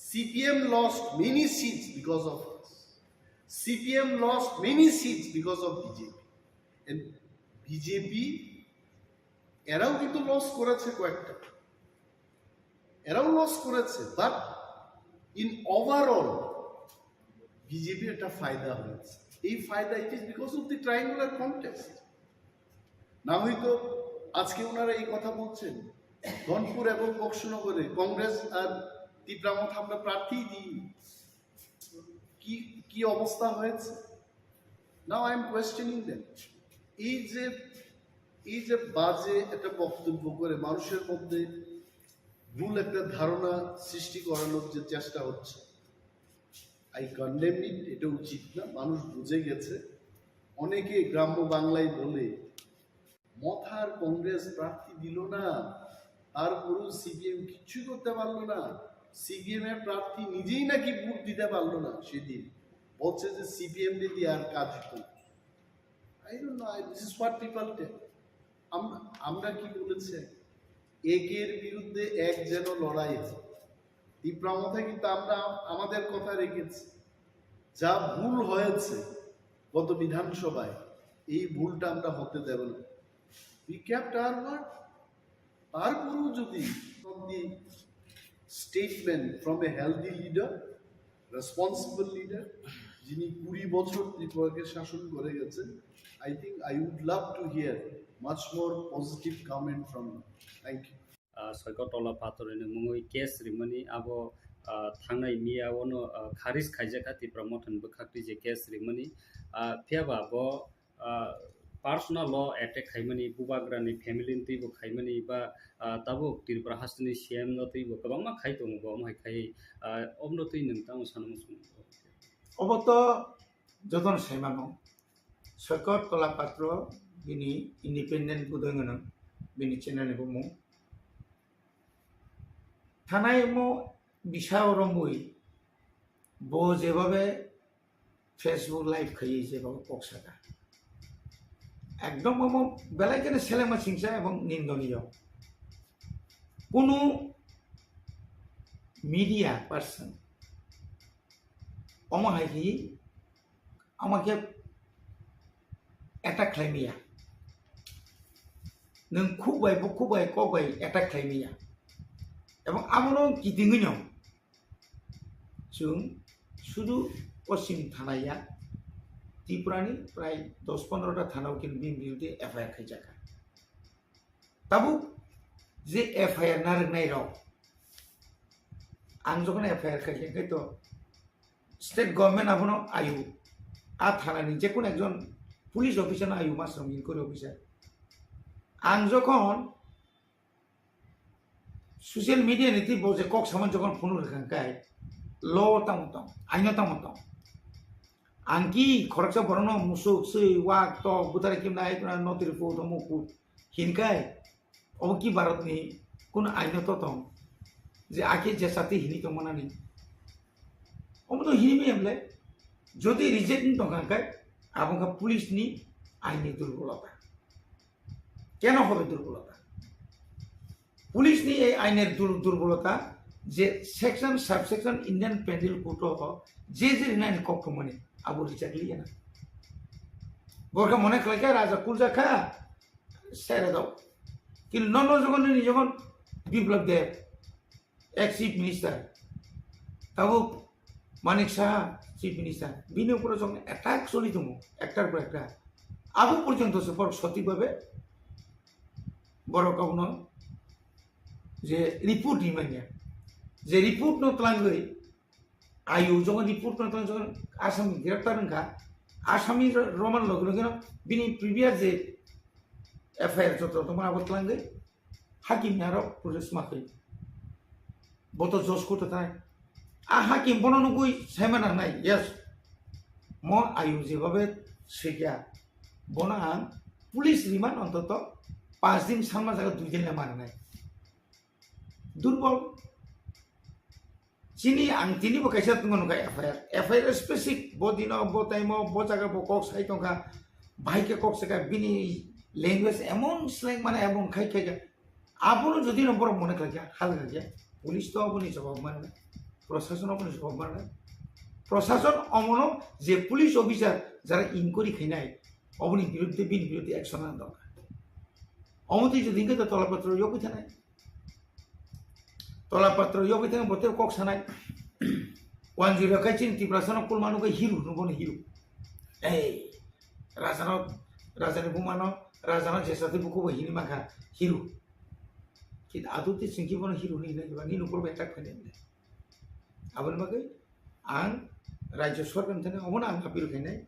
CPM lost many seats because of us. CPM lost many seats because of BJP. And BJP এরাও কিন্তু loss করেছে কয়েকটা, এরাও লস করেছে, বাট ইন ওভারঅল বিজেপির একটা ফায়দা হয়েছে। এই ফায়দা it is because of the triangular contest. না হয়তো আজকে ওনারা এই কথা বলছেন ধনপুর এবং বক্সনগরে কংগ্রেস আর ত্রিপুরা মথা আমরা প্রার্থী দিই, কি অবস্থা হয়েছে। Now I am questioning them. এই যে বাজে একটা বক্তব্য করে মানুষের মধ্যে ভুল একটা ধারণা সৃষ্টি করানোর যে চেষ্টা হচ্ছে, আই কন্ডেম ইট। এটা উচিত না, মানুষ বুঝে গেছে। অনেকে গ্রাম্য বাংলায় বলে মথার কংগ্রেস প্রার্থী দিল না, তারপরেও সিপিএম কিচ্ছু করতে পারলো না, সিপিএম এর প্রার্থী নিজেই নাকি ভোট দিতে পারলো না। সেদিন বলছে যে সিপিএম দিদি আর কাজ হতো। I don't know, this is what people tell. আমরা কি বলেছে, একের বিরুদ্ধে এক যেন লড়াই হয়। ত্রিপুরা মথায় কিন্তু আমরা আমাদের কথা রেখেছি। যা ভুল হয়েছে গত বিধানসভায়, এই ভুলটা আমরা হতে দেব না। We kept our word. তারপরেও যদি statement from a healthy leader, responsible leader, যিনি 20 বছর ত্রিপুরাকে শাসন করে গেছেন, I think I would love to hear much more positive comment from you. Thank you. সৈকতলা পাথরের মুই কেস রিমনি আবো থাংনাই মিয়াওনো খারিজ খাইজাকা ত্রিপুরা মথন বখাকটি যে কেস রিমনি ফিয়াবা ব পার্সোনাল ল অ্যাটাক খাইমানি বুবাग्रानि ফ্যামিলিनि तैबो खाइमानि बा ताबो त्रिपुरा हास्टनि सीएम न तैबो गोबांमा खाइ दङ बा माय खाइ अबनो तै नोंतां सानमु অবত যতন সাইমানো সৈকত কলা পাত্র বিনি ইন্ডিপেন্ডেন্ট বুদঙ্গন বিনি চ্যানেল বমু থানায় মো বিশাও রমুই বো যেভাবে ফেসবুক লাইভ খাইয়ে যেভাবে পকসাটা একদম মো বেলাইকেনে সেলেমা সিংসা এবং নিন্দনীয়। কোনো মিডিয়া পার্সন অমাহাই আমাকে অ্যাটাক খাইমিয়া নों খুবাই কবাই অ্যাটাক খাইমিয়া এবং আমরাও গিदिङैनो जों শুধু পশ্চিম থানায়া ত্রিপুরানি প্রায় 10-15টা থানাও কিন্তু বিরুদ্ধে এফআইআর খাইজাকা তাবু যে এফআইআর নারनाय রাও आं যখন এফআইআর খাইজাকাই তো স্টেট গভর্নমেন্ট আপনো আয়ু আ থানানি যে কোন একজন পুলিশ অফিসার আয়ু মাসরম ইনকোয়ারি অফিসার आं যখন সোশ্যাল মিডিয়া নীতি বলছে কক সামান যখন ফোন রেখাঙ্কায় ল তামতাম আইন তামতাম আংকি খরচা বরণ মুসুক সই ওয়াক তো বুতারে কিম নাই কোন নতির ফটো মুকু হিনকায় ও কি ভারতনি কোন আইন তো তম যে আকে যে সাথে হিনি তো মনানি অমতো হিনি আমলে যদি রিজেক্ট দঙ্কায় আবঙ্কা পুলিশ নি আইনি দুর্বলতা কেন হবে দুর্বলতা পুলিশ নি এই আইনের দুর্বলতা যে section subsection Indian penal code যে যে nine কক্ষমনি abu dicakli ya na borka mone khlaka raja kulja kha sere daw কিন্তু নন যখন যখন Biplab Deb ex chief minister tabuk manik saha chief minister bini upore যখন অ্যাটাক চলি দমু একটার পর একটা আবু পর্যন্ত সফর সঠিকভাবে বড় কখনো যে রিপোর্ট নিমানিয়া যে রিপোর্ট নতলাং গই আয়ু যখন রিপোর্ট নতলাং যখন আসামি গ্রেপ্তার নখা আসামি রমান লগে লগে বিনি প্রিভিয়াস যে এফআইআর যত তোমার আবতলাং গই হাকিম আরো প্রসেস মাখই বত জজ করতে তাই আ হাকিম বননো কই সাইমানা নাই ইয়েস ম আয়ু যেভাবে সেগিয়া বনা পুলিশ রিমান্ড অন্তত 5 দিন সামনা জায়গা 2 দিন মানে নাই দুর্বল চিনি আং তিনি বকাইছা তুমি নকা এফআইআর স্পেসিফিক বদিন ব টাইম ব জায়গা ব কক সাই টকা ভাইকে কক সেকা বিনি ল্যাঙ্গুয়েজ এমন স্ল্যাং মানে এমন খাই খাই আপনো যদি নম্বর মনে খাইয়া হাল খাইয়া পুলিশ তো আপনি জবাব মানে না প্রশাসন আপনি জবাব মানে না প্রশাসন অমন যে পুলিশ অফিসার যারা ইনকোয়ারি খাইনাই অবনি বিরুদ্ধে বিন বিরুদ্ধে অ্যাকশন আনা দরকার অমতি যদি ইনকে তলাপত্র ইয়কি থানাই তলাপত্র ইয়কি থানাই বতে কক সানাই 10 কাইচিন ত্রিপুরাসন কুল মানুকে হিরো নবন হিরো এই রাজানো বুমানো রাজানো যেসাতে বুকো হিনি মাখা হিরো কিন্তু আদতে সিংকি বন হিরো নি নাই বানি নকর অ্যাটাক খাইনে আবল মাকে আং রাজ্য সরকার থানে অমনা আং আপিল খাইনাই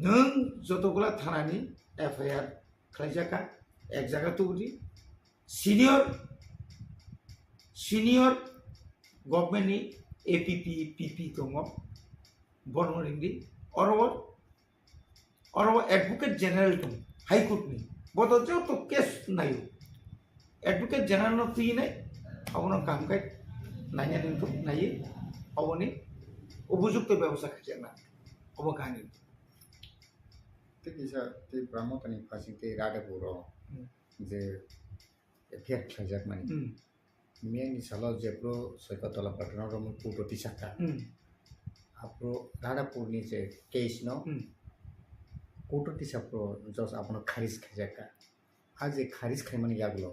नों जतगुला थानानि एफआईआर खालायजाखा एक जायगा तुबुदि सिनियर गभर्नमेन्टनि एपीपी पीपी दङ बर्मरिंनि अरब एडभोकेट जेनेरेल दं हाईकोर्टनि बद जत केस नायो एडभोकेट जेनेरेल तुइनाय अबनो कामकाज नायनानै तो नायो अबनि उपयुक्त व्यवस्था खालामना अब कानि Bisa di pramotani pasing te rada buro je efek khajak mani miani salo jepro soikotola patna romo puto tisaka apro rada purni je case no puto tisapro jos apno kharis khajaka aje kharis khaimani yaglo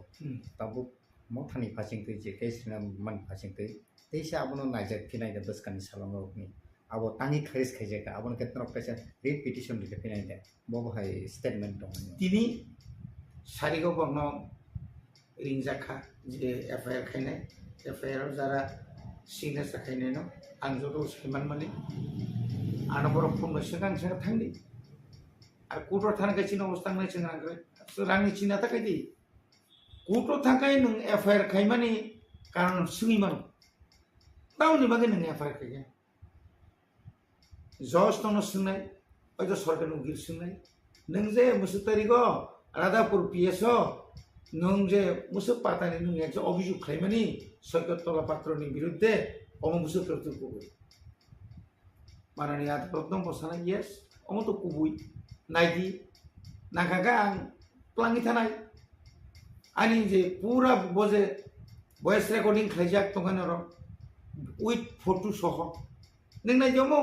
tabu mothani pasing te je case na man pasing te teisa apno najak kinai da baskani salamo ni abo tangi kharis khajaka abon ketno kaisa read petition dite pinai da bobo hai statement dong tini sarigo borno ringjakha je FIR khainai FIR jara signature khainai no ang joto saiman mani ana boro phone segang sega thangdi ar kuto thana kai china obostha nai chinga ngai rangni china ta kai di kuto thakai nung FIR khaimani karon singi man tauni bagi nung FIR khai जज तो सुननाय हयतो सरकार उकिल सुननाय नों जे मुसु तारिखो Radhapur PS नों जे मुसु पातानि नों एक अभियोग खालामनि सरकार तलापात्रनि बिरुद्धे अम मुसु प्रति कुबुय माननीय आदालतन बसानाय यस अम तो कुबुय नायदि नागागा आं प्लांगि थानाय आनि जे पूरा बजे वॉइस रेकर्डिंग खालायजाक तंगानो र उइथ फटो सह नों नायजमो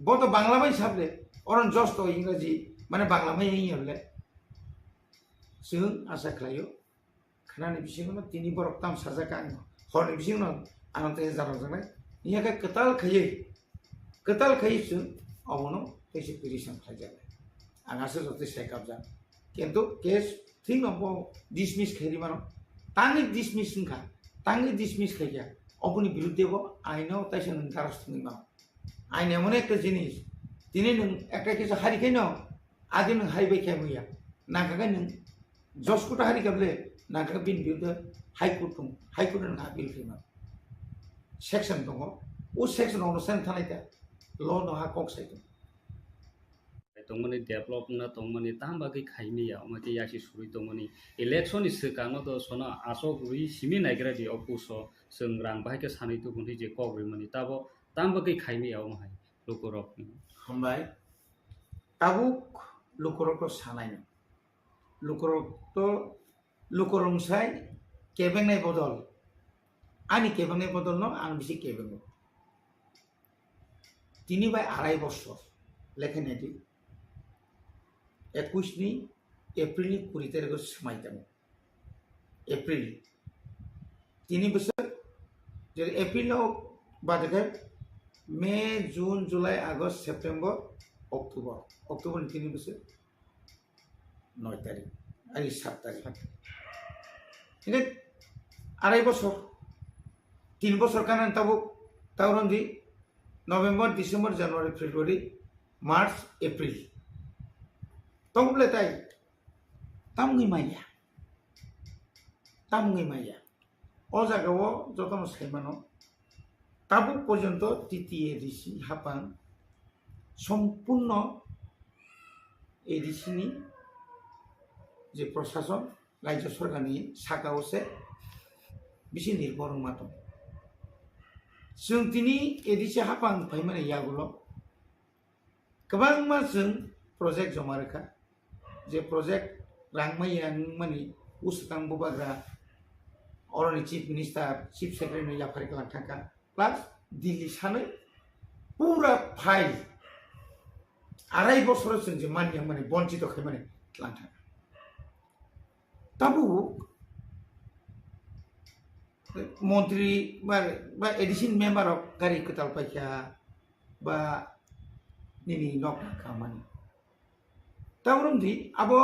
बतो बांग्ला में साबले और जस्ट तो इंग्रजी माने बांग्ला में यही हले जों आशा खालायो खानानि बिसिङाव तिनि बरक ताम साजाका हरनि बिसिङाव आनते जानो जानाय नियाका कताल खायो जों अबनो कैसे पिटिशन खाजाले आंगासो जते सेकअप जा किन्तु केस थिं नबो डिसमिस खाइरि मानो तांनि डिसमिस खाइया अबनि बिरुद्धेबो आइनो ताइसे नों दारसनि मा आइन एमन एक जिनिस दिनै नों একটা কিছু হারিখাই ন আগে नों हारिबाय खायमैया नागागा नों जजखौथ हारिखाबले नागागा बिन बिरुद्धे हाइकोर्ट दं हाइकोर्ट नों आपिल खायमा सेक्शन दङ ओ सेक्शन अनुसार थानाय दा ल नहा कक साइद तंमनि डेभलप ना तंमनि तामबागै खाइमिया अमति यासि सुरि तंमनि इलेक्शन सिकानो तो सोना आसक रुइ सिमि नायग्रा दि अपुसो जों रां बाहायके सानै तो गुन्थि जे कग्रिमनि ताबो तामबागै खाइमिया अमहाय लोकरक हमबाय ताबुक लोकरक सानाय लोकरंसाय केबेंनाय बदल आनि केबेंनाय बदल न आं बिसि केबेंग 3 बाय 2.5 বছর লেখেনাयदि 21 एप्रिल 20 तारिखआव सोमायदोंमोन एप्रिल 3 बोसोर जेरै एप्रिलाव बादोखाय मे जुन जुलाइ आगष्ट सेप्टेम्बर अक्ट'बर 3 बोसोर 9 तारिख आरो 7 तारिख ini arai bosor 3 bosor kanan tahun di November December January February March April tong beletai tamngi maya o jagao jotono saimano tabuk porjonto titiye edisi hapang সম্পূর্ণ এডিসিনি যে প্রশাসন রাজ্য সরকারনি সাকাওসে বেশি নির্ভর মাতো जों दिनै एडिसि हापां फाइमाने यागुलो गोबां मा जों प्रजेक्ट जमा रेखा जे प्रजेक्ट रांमाया माने उसकां बुबाग्रा अरनि चीफ मिनिस्टार चीफ सेक्रेटारि याफारि कलां थाका प्लास दिल्ली सानै पूरा फाइल आराय बছর जों जे मानिया माने बन्चित खायमाने लां थाका ताबु मन्त्री बा एडिशन मेम्बर अफ गारि कोताल पाइखा बा निनि नक खामानि तावरमदि आबो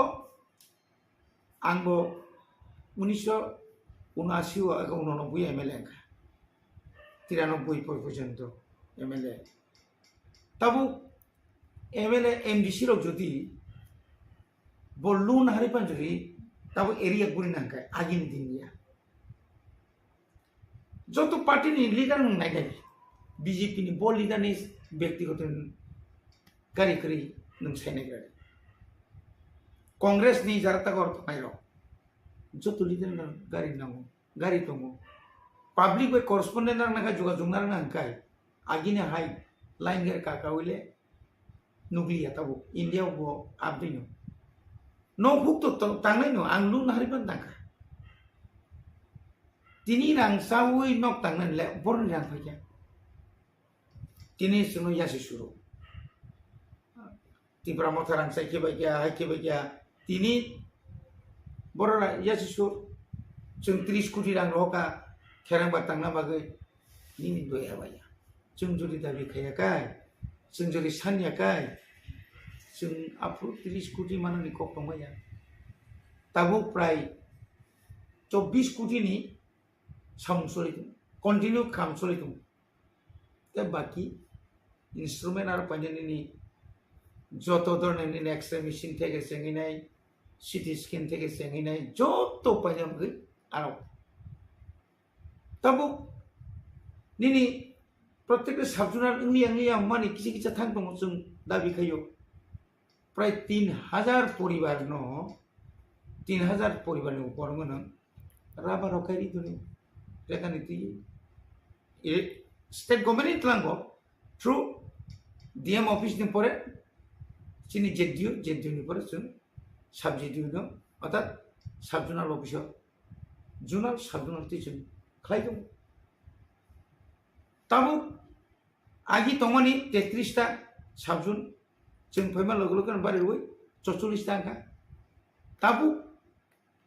आंबो 1979 एमएलए 93 पर्यन्त एमएलए ताबु एमएलए एमडीसी रक जदि बलुन हारि पांजरि ताबु एरिया गुरि नांखाय आगिन दिनिया যত পার্টি নি লিডার নাই গাই বিজেপি নি বল লিডার নি ব্যক্তিগত গাড়ি করি নং সাইনে গাড়ি কংগ্রেস নি যারা তা করতে পাইরো যত লিডার না গাড়ি নামো গাড়ি তমো পাবলিক ওই করসপন্ডেন্ট না যোগাযোগ না নাংকাই আগিনে হাই লাইন গের কাকা হইলে নুগলিয়া তাবো ইন্ডিয়া বো আপদিনো নো হুক তো তাংনাই নো আং লুন হারিপান তাকা Tini rang sawi nok tangan le born rang paja. Tini sunu yasi suru. Tibra motarang sai ke bagia. Tini borra yasi sur. Chung 30 koটি rang roka kerang batang na bagai. Nini doi abaya. Chung juri dabi kaya kai. Chung juri sanya kai. Chung apu 30 koটি mana ni kok pamaya. Tabu prai 24 koটি ni samsolitum continue kamsolitum te baki instrument ar panjani ni joto dhoroner ni x-ray machine theke senginai CT scan theke senginai joto panjam ge aro tabu nini প্রত্যেকটা সাবজুনার ইংলিয়া মানে কিছু কিছু থাকতো जों দাবি খাইও প্রায় 3000 পরিবার ন 3000 পরিবারের উপর মনে রাবা রকারি দুনি rekan itu state government itu langgo through DM office ni pore sini JDU ni pore sun sub JDU no অর্থাৎ subzonal officer zonal subzonal teacher খাইতো তাবো আগে তমানি 33টা সাবজোন जों फैमा लोगो लोगो बारे ওই 44 টাকা তাবো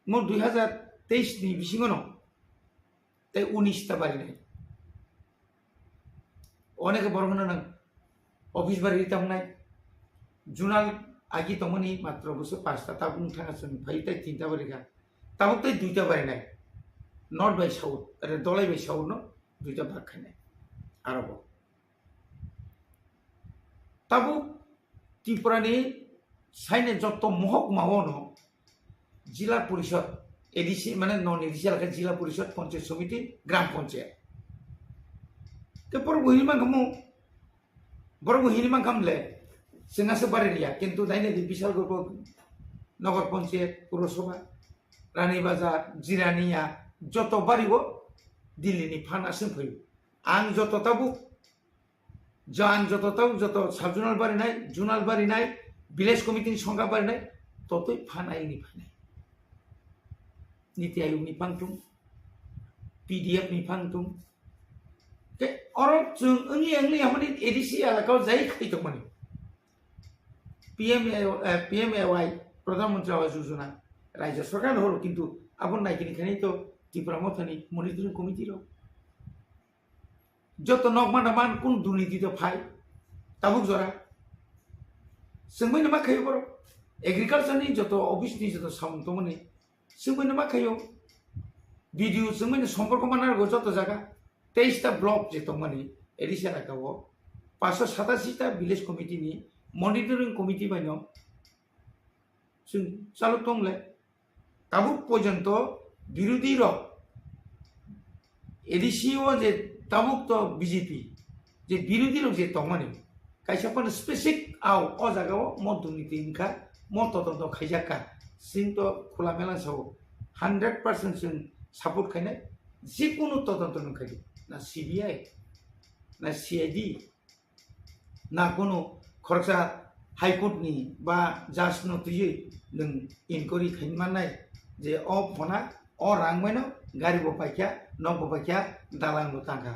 মো 2023 ni बिसिङनो তাই 19টা বাড়ি নাই অনেকে বড় না অফিস বাড়ি দিতাম নাই জুনাল আগে তমনি মাত্র বসে 5টা তাবুন থাকাছেন ভাইটাই 3টা বাড়ি গা তাও তাই 2টা বাড়ি নাই নর্থ বাই সাউথ আরে দলাই বাই সাউথ ন 2টা ভাগ খাই নাই আরব তাবু ত্রিপুরানি সাইনে যত মহকুমাও ন জেলা পরিষদ এডিসি মানে নন এডিসি এলাকা জেলা পরিষদ পঞ্চায়েত সমিতি গ্রাম পঞ্চায়েত তারপর বড় হিনিমা কামলে जोंहासो बारायलिया किन्तु दाइने बिशाल गल्प नगर पञ्चायत पुरसभा रानी बाजार जिरानिया जत बारिगो दिल्लीनि फानासो फैयो आं जत ताबु जत साबजुनाल बारिनाय जुनाल बारिनाय विलेज कमिटिनि संगा बारिनाय ततै फानायनि फानाय नीति आयोगनि फांथुम पीडीएफ नि फांथुम ते अरब जों ओंलि माने एडिसि एलाकायाव जाय खैदों माने PMAY প্রধানমন্ত্রী আবাস যোজনা রাজ্য সরকার হলো কিন্তু আবার নাইকিনি তো ত্রিপুরা মথানি মনিটরিং কমিটির যত নকমান কোন দুর্নীতিতে ফাই তাবুক জরা जोंबो मा खायो बर एग्रिकालचारनि जत अफिसनि जत सामन्तमनि जोंबो मा खायो भिडिअ जोंबो सम्पर्क मानारगो जत जागा 23टा ब्लक जेतमनि एडिसा राखाव 587टा विलेज कमिटिनि मनिटरिं कमिटि बायनो जों चालु दंले दाबो पर्यन्त बिरोधी र एडिसिओ जे दाबुक तो बीजेपी जे बिरोधी र जे तमनि कायसाफोर स्पेसिफिक आव अ जागाव म दुर्नीति इनका म तदन्त खायजाका जोंथ खुला मेला साव 100% जों सापर्ट खायनाय जिकुनु तदन्त नखायो ना सीबीआई ना सीआईडी ना कोनो खरसा हाईकोर्टनि बा जाज नतुयै नों इनक्वायरि खायमानाय जे अ फना अ रांमायनो गारि बपायखा न बपायखा दालांबो तांखा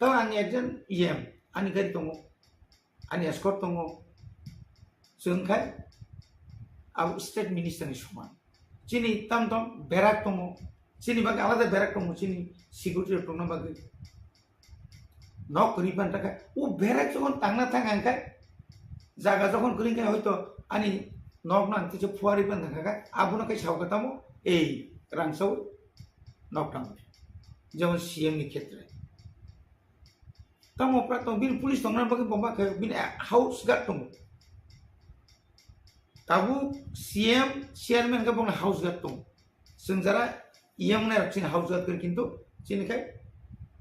तो आं एकजन इएम आंनि गारि दङ आंनि एस्कर्ट दङ जोंखाय आं स्टेट मिनिस्टारनि समान जोंनि ताम बेराक दङ जोंनि बागै आलादा बेराक दङ जोंनि सिकिउरिटि दङ बागै न करिबान थाखाय ও बेराक যখন थांना थांखाय जागा যখন करिखाय হয়তো आंनि नक नांतिसे फुवारिबान थाखाय आबुनाखाय सावगातामो এই रांसाव नक थाङो যেমন সিএম नि ক্ষেত্রে Tamo prato bin pulis tong nan bagi bomba kayo bin house guard tong. Tabu CM chairman ka bong house guard tong. Senjara iyam na raksin house guard kir kintu sini kai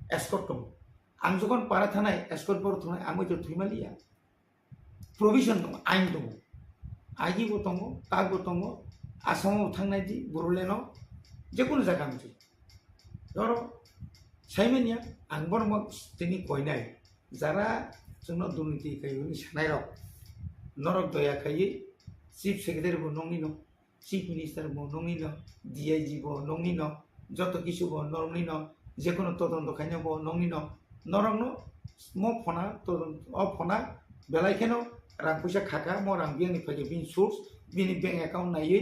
escort tong. Ang jokon para thanai escort por thonai ang jo thimaliya. Provision tong ain tong. Agi bo tong tag bo tong asamo thangnai di buruleno jekunu jaga mti. Doro साइमेनिया आं बरम तिनि कोइनाय Zara जोंनो दुर्नीति खायो नि सानाय रक नरक दया खायो chief secretary बो नंनि न चीफ मिनिस्टार बो नंनि न डीआईजी बो नंनि न जत किछु बो नंनि न जेकोनो तदন্ত खायनो बो नंनि न नरक न म फना तदন্ত अ फना बेलायखेनो रां पैसा खाका म रां बियानि फागे बिन सोर्स बिनि बैंक अकाउंट नायै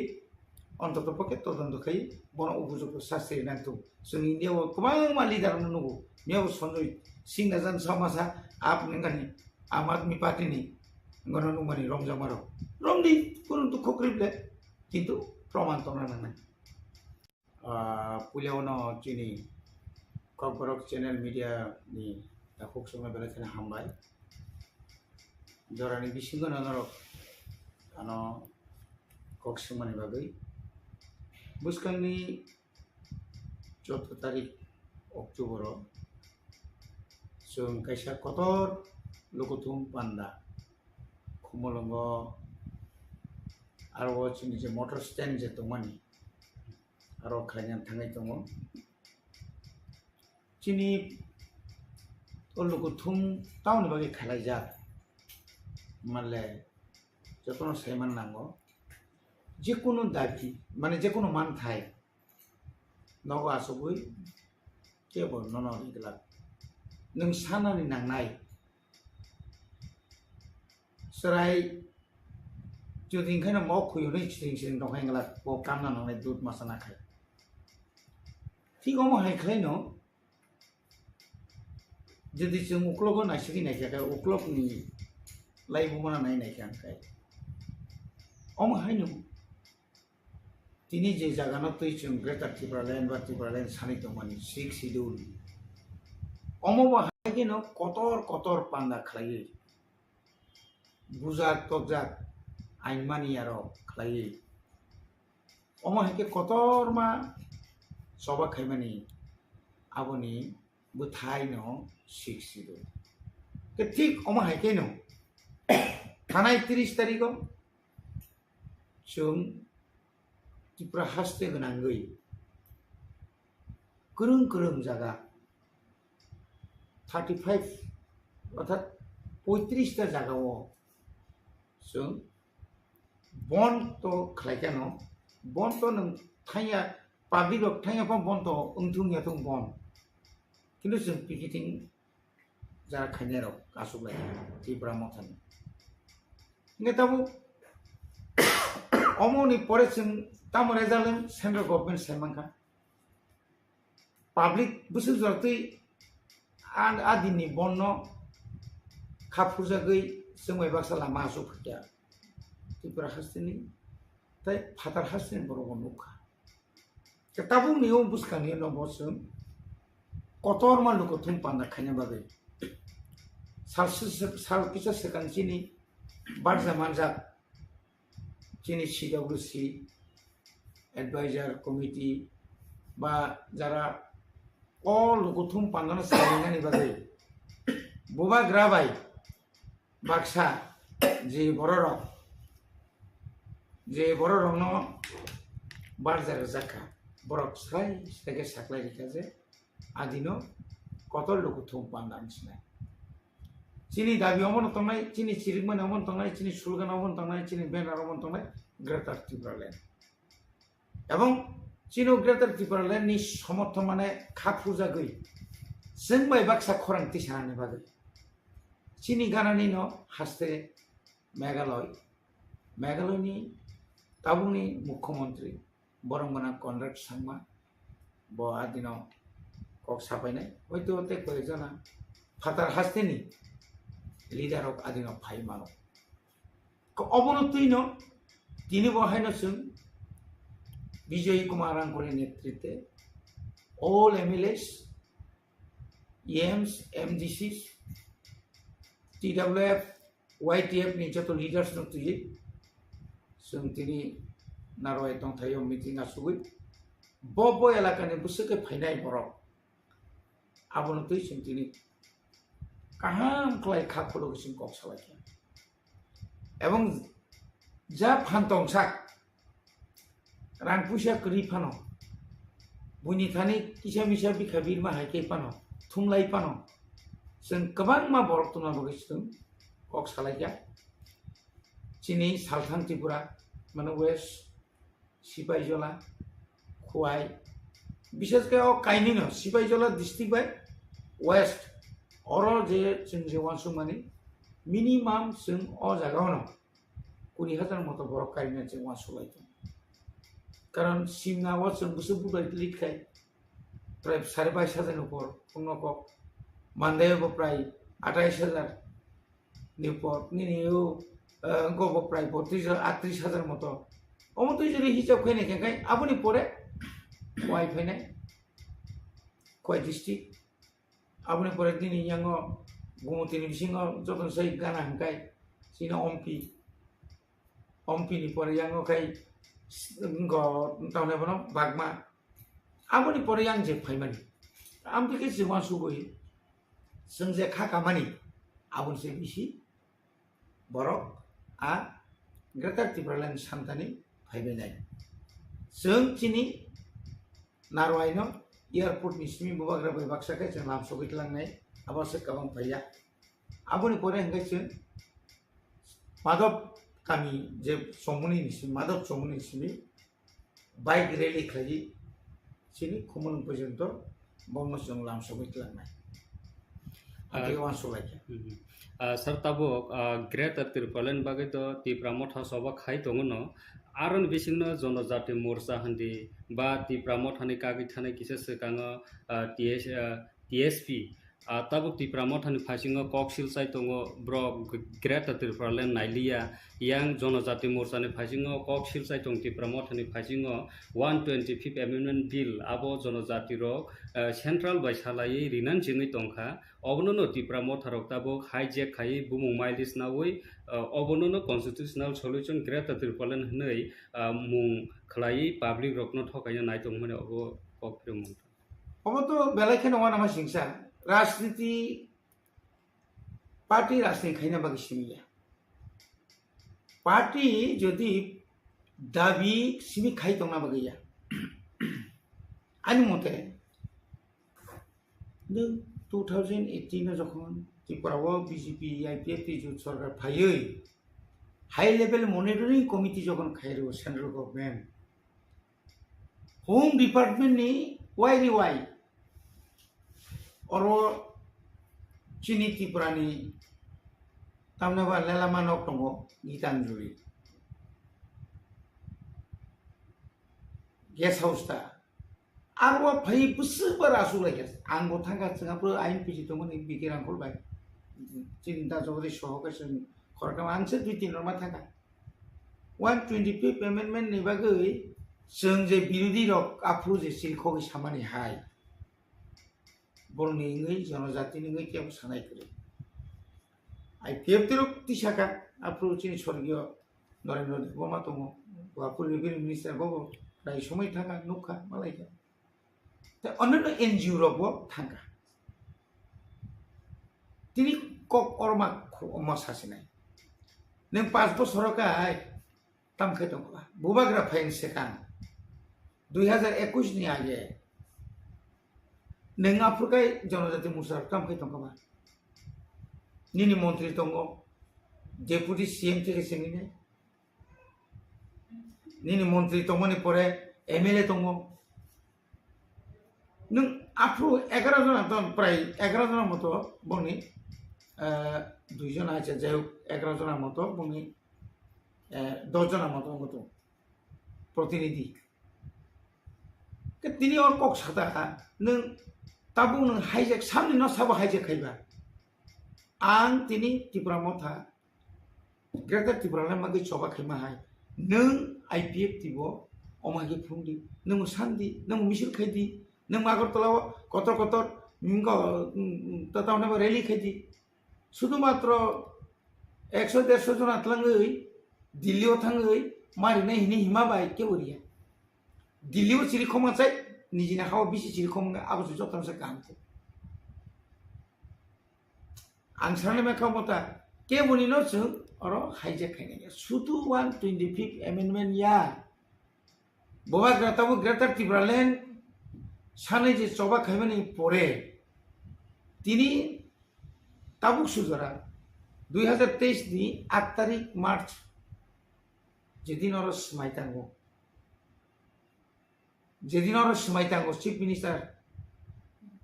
অন্তত পক্ষে তদন্ত খাই বন উপযুক্ত শাস্তি নাতো जों इन्डियाव गोबां लिडार नंगौ बेयाव सन्जय सिंह नाजान समाजा आप नंगानि आम आदमी पार्टीनि गणनुमानि रंजामाराव रंदी कुरुन्तु खोख्रिबले किन्तु प्रमाण तंना नांनाय पुलियावनो चिनि ककबरक चैनल मीडिया नि दाखोक समय बेलायखाना हामबाय जरानि बिसिंगो नरक आनो कक्समानि बागै बुसकांनि 14 तारिख अक्ट'बर जों कायसा कतर लोगोथुम पान्दा खमलंग आरो जोंनि जे मटर स्टेन्ड जे दंमानि आरो खायनान थांनाय दङ जोंनि लोगोथुम टाउन बागै खालायजा माले जखनो सायमान नांगौ जेकुनु दाबि माने जेकुनु मान थाय नग आसबै केबल नन इगला नों सानानि नांनाय सराय जुदि ओंखायनो मावखयो नै सिं दंखायगला ब कामना नांनाय दुध मासा नाखाय थिगाव हायख्लाय न जुदि जों उक्लबो नायसिगि नायखाय उक्लबनि लाइबुमाना नायखाय अम हायनो তিনি যে জাগানো তৈছং গ্রেটার ত্রিপুরা ল্যান্ড সানি দমানি 6 শিডিউল অমবা হাইকেন কতর কতর পান্ডা খালাयै বুজাক তজাক আইনমানি আरो খালাयै অমা হাইকে কতর মা সবা খাইমানি আবনি বুথাইनो 6 শিডিউল তে ঠিক অমা হাইকেন थानाय 30 तारिखआव जों त्रिपुरा हास्ते गोनांगै गोरों जागा 35 अर्थात 35टा जागाव जों बन तो खालायखानो बन तो नों थाया पाब्लिक थाया बन तो ओंथुंया तो बन किन्तु जों पिकेटिं जा खायनायाव गासुलाय Tripura मथान nge tabu omoni pore sing tamu rezalem central government semangka public busu jorti an adini bonno khapurja gei semai baksa lama asuk ya Tripura hastini tai phatar hastini borogon nukha ketabung niu buskani no bosum kotor maluko thum panda khanya bagai sal kisa sekan sini barza manja sini CWC advisor committee ba jara all luko thum panda na salingani bagai boba grabai baksa je bororok no barjar Sakha borok sai sege saklai dikaje adino kotor luko thum panda nisna chini dabi omon tongnai chini chirikman omon tongnai chini sulgan omon tongnai chini banner omon tongnai Greater Tripura Land এবং chino Greater Tripura Land ni সমর্থ মানে খাপুজা গই जोंबाय बाक्सा खरां तिसानि बागै chini ganani no haste Meghalaya Tabukni Mukhyamantri Borongmana Conrad Sangma bo adino kok sapainai hoito te koijana fatar hasteni leader of adino phai mano ko obonotino tini bohaino sung Bijoy Kumar Angkore netritwe all MLAs EMs MDCs TWF YTF ni joto leaders no tuji sung tini narwai tong thayo meeting asugui bobo elakani busuke phainai borok abonotui sung tini kaham klai khapolo sing kok salaki ebong ja phantong sak rang pusia kri phano buni thani kisa misa bikhabir ma haike pano thumlai pano sung kabang ma borok tuna bogistung kok salaki chini Southern Tripura মানে West Shibcharan Khowai বিশেষ করে কাইনি ন Shibcharan district by West অর যে जों वानसुं माने minimum जों अ जागावनो 20,000 মতো বড় কাইনি जों वानसुलायदों কারণ সিমনা ওয়াসুं বুসু বুবাই লিখাই প্রায় 22,500 উপর কোনক মানদায়ব প্রায় 28,000 নিপর নিনিও গব প্রায় 38,000 মতো অমতই যদি হিসাব খাইনে কেন আপনি পরে কয় ফাইনাই কয় ডিস্ট্রিক্ট আপনি পরে দিন ইয়াঙ্গ গুমতিনি বিসিঙ্গ যতন সেই গানা হাঙ্কাই সিনা অম্পিনি পরে ইয়াঙ্গ খাই টাউনে বনো বাগমা আপনি পরে ইয়াং যে ফাইমানি আমপিকে জিওয়া সুবই जों जे खाखामानि आबुन से बिसि borok a Greater Tripura Land samtani phaibenai जों chini narwaino airport ni simi bubagra bai baksa kai जों lam sogitlangnai abase kabang phaiya aboni pore hangai जों madhab kami je somuni ni simi madhab somuni simi bike rally khaji chini khumon porjonto bomno जों lam sogitlangnai Sir tabuk Greater Tripura Land bagai to Tripura motha soba khai tongono aron bisingno jonojati morcha handi ba Tripura mothani kagi thane kisa sekango TSP tabuk Tripura mothani phasingo koksil sai tongo bro Greater Tripura Land nailia yang jonojati morcha ni phasingo koksil sai tong Tripura mothani phasingo 125th amendment bill abo jonojati rok central by salai rinan jingi tongkha obonono Tripura motharok tabuk hijack khai bumung mailis nawoi obonono constitutional solution Greater Tripura Land hnei mung khlai public rokno thokaya naitong mane obo kokprim obo to belai khe nonga nama singsa राजनीति party राजनीति खाइना बाकी सिमिया party जदि दाबी सिमी खाइ तंगना बागैया आनि मते 2018 যখন ত্রিপুরাও BJP IPF যুত সরকার ফাইयै হাই লেভেল মনিটরিং কমিটি যখন খাইরো সেন্ট্রাল গভর্নমেন্ট হোম ডিপার্টমেন্ট नि वाई और चीनी त्रिपुरानी tamne ba lelama nok tongo Gitanjuri guest house ta arwa phai busbar asu lagi anggo thangka singapura INP tomon bikirang kolbai cinta jogri sohokasem khorkam angse 2-3 norma thangka 125th amendment ni bagai जों जे बिरोधी रक आफ्रु जे सिलखौ सामानि हाय बरनि ngै जनजातिनि ngै केव सानाय करे IPF तिरक तिसाका आफ्रु चिनि स्वर्गीय नरेन्द्र देबबर्मा दङ बापुर revenue minister बाबो राय समय थाङा नुखा मालायका दा अन्य एनजिओ रकबो थाङा तिनि कक अरमा अमा सासिनाय नों 5 बोसोरकाय तामखे दङ बुबाग्रा fine सेकां 2021 ni aja neng Afrika जनजाति मुसार काम kai tongkaba nini montri tongo deputy CM থেকে সেমিনে nini montri tongo ni pore MLA tongo nung afro 11 জন ton প্রায় 11 জনের মতো বনি 2 জন আছে যাই 11 জনের মতো বনি 10 জনের মতো প্রতিনিধি তিনি और कक सादा नों ताबु नों हाइजेक सामनि न साबो हाइजेक खाइबा आं तिनि त्रिपुरा मथा ग्रेटर त्रिपुरा मागै चबा खाइमा हाय नों आईपीएफ तिबो अमागि फुंदि नों सान्दि नों मिसिल खाइदि नों आगरतलाव कतर मिंगो ततावने रैली खाइदि शुधुमात्र 100-150 जन आतलाङै दिल्लीयाव थाङै मारिनाय हिनि हिमा बाय केवरिया दिल्ली में चिरी खोमा चाय निजिना हावा बिसी चिरी खोमा आबो जो तम से काम को आंसारने में मता के बुनी नो जों और हाइजेक खाइने सुतु 125th amendment या बवा ग्राताबो ग्रेटर त्रिपुरालेण्ड सानै जे चबा खाइमानि परे तिनी ताबुक सुजरा 2023 नि 8 तारिख मार्च जेदिन और स्माइतांगो जेदिन और स्माइतांगो chief minister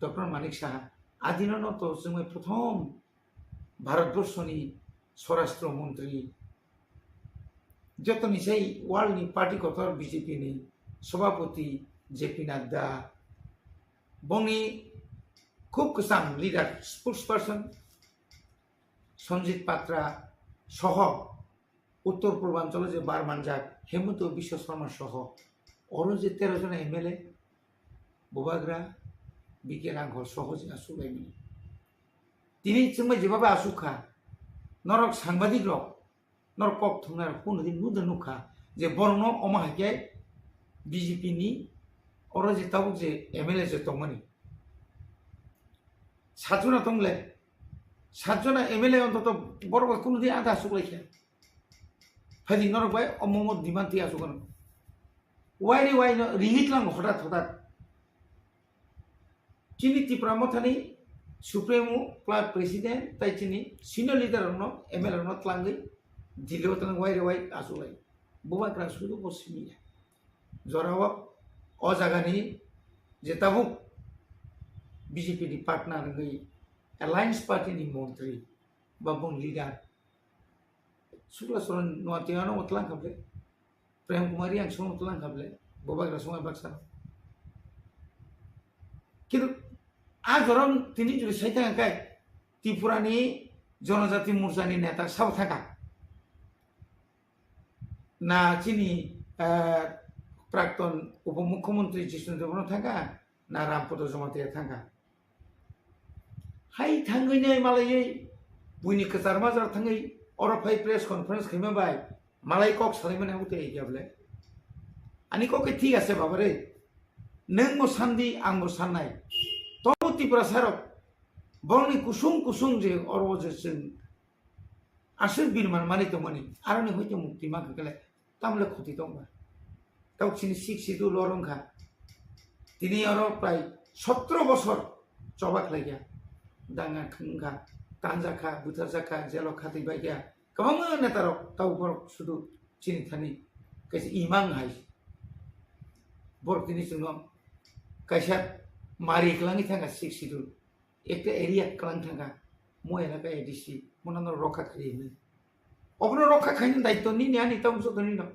doctor Manik Saha आदिन तो जों प्रथम भारतवर्षनि स्वराष्ट्र मंत्री जतनि सै वर्ल्डनि पार्टी कथर बीजेपी नि सभापति जेपी नड्डा बंनि खूब गोसां leader spokesperson Sanjit Patra सह उत्तर पूर्वांचल जे बारमानजाक हेमंत विश्व शर्मा सह और जे 13 जन एमएलए बबाग्रा बिके रांघर सहज आसुलायमि तिनि जोंबो जेबाबो आसुखा नरक सांबादिक रक नरक कक थुंनार कोनदिन नुदन नुखा जे बरन अमा हाके बीजेपी नि और जे ताबुक जे एमएलए जे तंगमनि सातना तंगले सातना एमएलए अंतत बरबा कोनदिन आधा आसुलायखे फादि नरक बाय अमम दिमान्ति आसुगन वाइरे वाइनो रिहितलां हठात चिनी त्रिपुरा मथानि सुप्रीमो क्लाब प्रेसिडेंट ताइ चिनी सिनियर लीडर नो एमएलए नो तलांगै दिल्लीयाव तलां वाइरे वाइ आसुलाय बुबाग्रा सुदु बसिमिया जराव अ जागानि जे ताबुक बीजेपी नि पार्टनार गै अलायंस पार्टी नि मंत्री बाबुं लीडर सुक्ला सरन नवातियानो तलां खाबले प्रेम कुमारी आं समाव तलां खाबले बबाग्रा समय बाक्सा किन्तु आजरम तिनि जुदि साइथांगाय त्रिपुरानि जनजाति मोर्चानि नेता साव थाका ना चिनि प्राक्तन उपमुख्यमंत्री जिष्णु देबबर्मा थाका ना रामपद जमातिया थाका हाय थांगैनै मालायै बुइनि कचार माजार थांगै अरफाय प्रेस कॉन्फ्रेंस खैमा बाय मालाय कक सालायमोन आगुते एगाबले आनी कके ठीक आसे बाबारे नों मो सान्दि आं मो साननाय तो त्रिपुरा सारक बरनि कुसुं जे अरवजे जों आसर बिरमान मानि तो मानि आरनि हयतो मुक्ति मा गले तामले खति दंबा तावसिनि सिक्सिदु लरंखा तिनि अर प्राय 17 बছর चबाक लागिया दाङा खंखा तांजाखा बुथारजाखा जेल खाति बायया गोबां नेतारक तावबर सुदु चिनि थानि कैसे इमां हाय बरतिनि जों कैसा मारि क्लांनि थांगा सिक्सिदु एक area क्लां Thanga mo elega edisi monano rokha khini obno rokha khaini daitto ni ani tam so ni no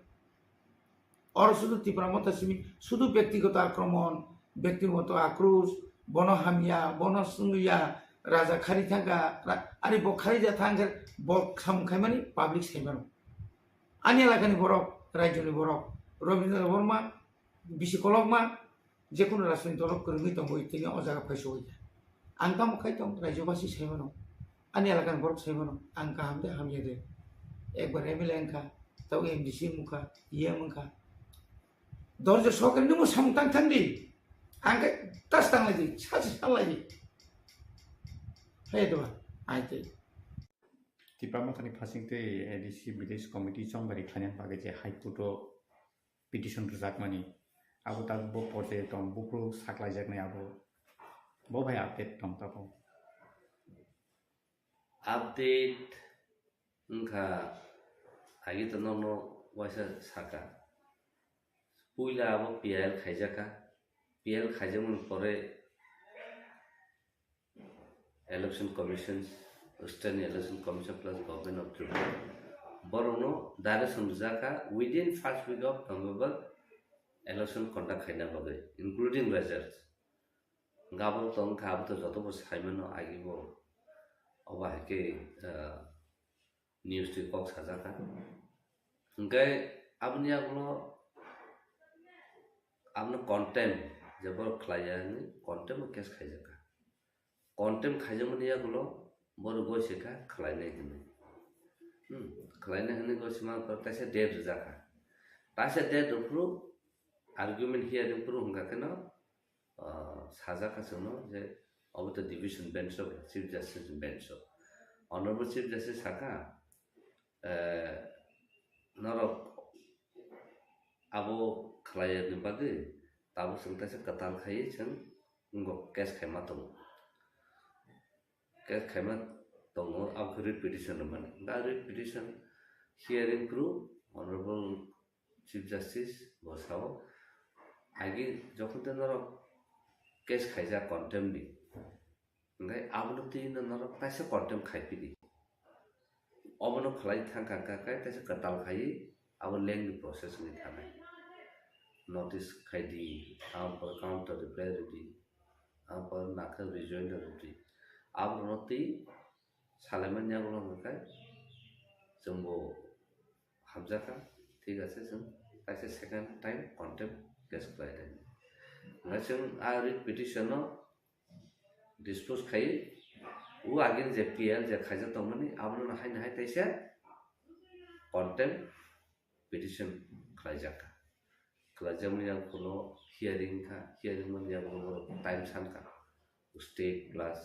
or শুধু তীব্রমতা সিমি শুধু ব্যক্তিগত আক্রমণ ব্যক্তিগত আক্রোশ বনহামিয়া বনসুঙ্গিয়া রাজা খারি থাকা আরে বখারি যা থাঙ্গার বক সামখাই মানে পাবলিক সাইমানো আনি এলাকানি বরক রাজ্যনি বরক রবীন্দ্র বর্মা বিশি কলকমা যে কোনো রাজনৈতিক দলক করে হইতো বই তিনি অজাগা ফাইসো হই আং তাম খাইতাম রাজ্যবাসী সাইমানো আনি এলাকানি বরক সাইমানো আং কাহামদে হামিয়ে দে একবার এমএলএ এনকা তাও এমডিসি মুখা ইয়ে মুখা দরজা সহকারে নিমো সামতাং থান্দি আঙ্কে তাস টাংলাইদি সাজি সাংলাইদি হয়ে দেবা আইতে TRIPURA फासिंगते एडिसि विलेज कमिटी चंबारि खानियान बागे जे हाइकोर्टो पिटिशन रजाकमानि आबो ता बो पजे दं बुक्रो साक्लाइजाकनाय आबो बो भाई अपडेट दं Tabo update ngka agi to no waisa Sakha puila abo PL khaijaka PL khaijamun pore election commissions Western Election Commission plus Government of Tripura Borono direction Zaka within first week of November election conduct khaina bagai including results gabon tong khab to joto bo saimano agibo oba ke news to box hazaka ngai abni aglo abna content jabor khlaya ni content case khaijaka content khaijamani aglo bor goiseka khlainai hini khlainai hini goisma kortaise date jaka tase date upru argument here upru hunga keno sajaka sono je of the division bench of chief justice bench of honorable chief justice Sakha naro abo khlaya ni bage tabo sengtaise katal khai chang ngo case khaima to case khaima tongo ab petition man da petition hearing through honorable chief justice bosao agi jokhon naro case khaija contempt ni ngai abno tin naro taise contempt khaipidi obono khlai thangka kai taise katal khai abo lengthy process ni thanai notice khaidi am par counter reply ready am par nakha rejoinder ready abno ti salaman yagulo ngai jombo hamjaka ঠিক আছে जों तासे second time contempt case khlaidai ngai जों a petition dispose khai u agin je PL je khaija tongmani abno na hai taise contempt petition khlaijaka khlajamni yang kono hearing man yang kono time sanka state plus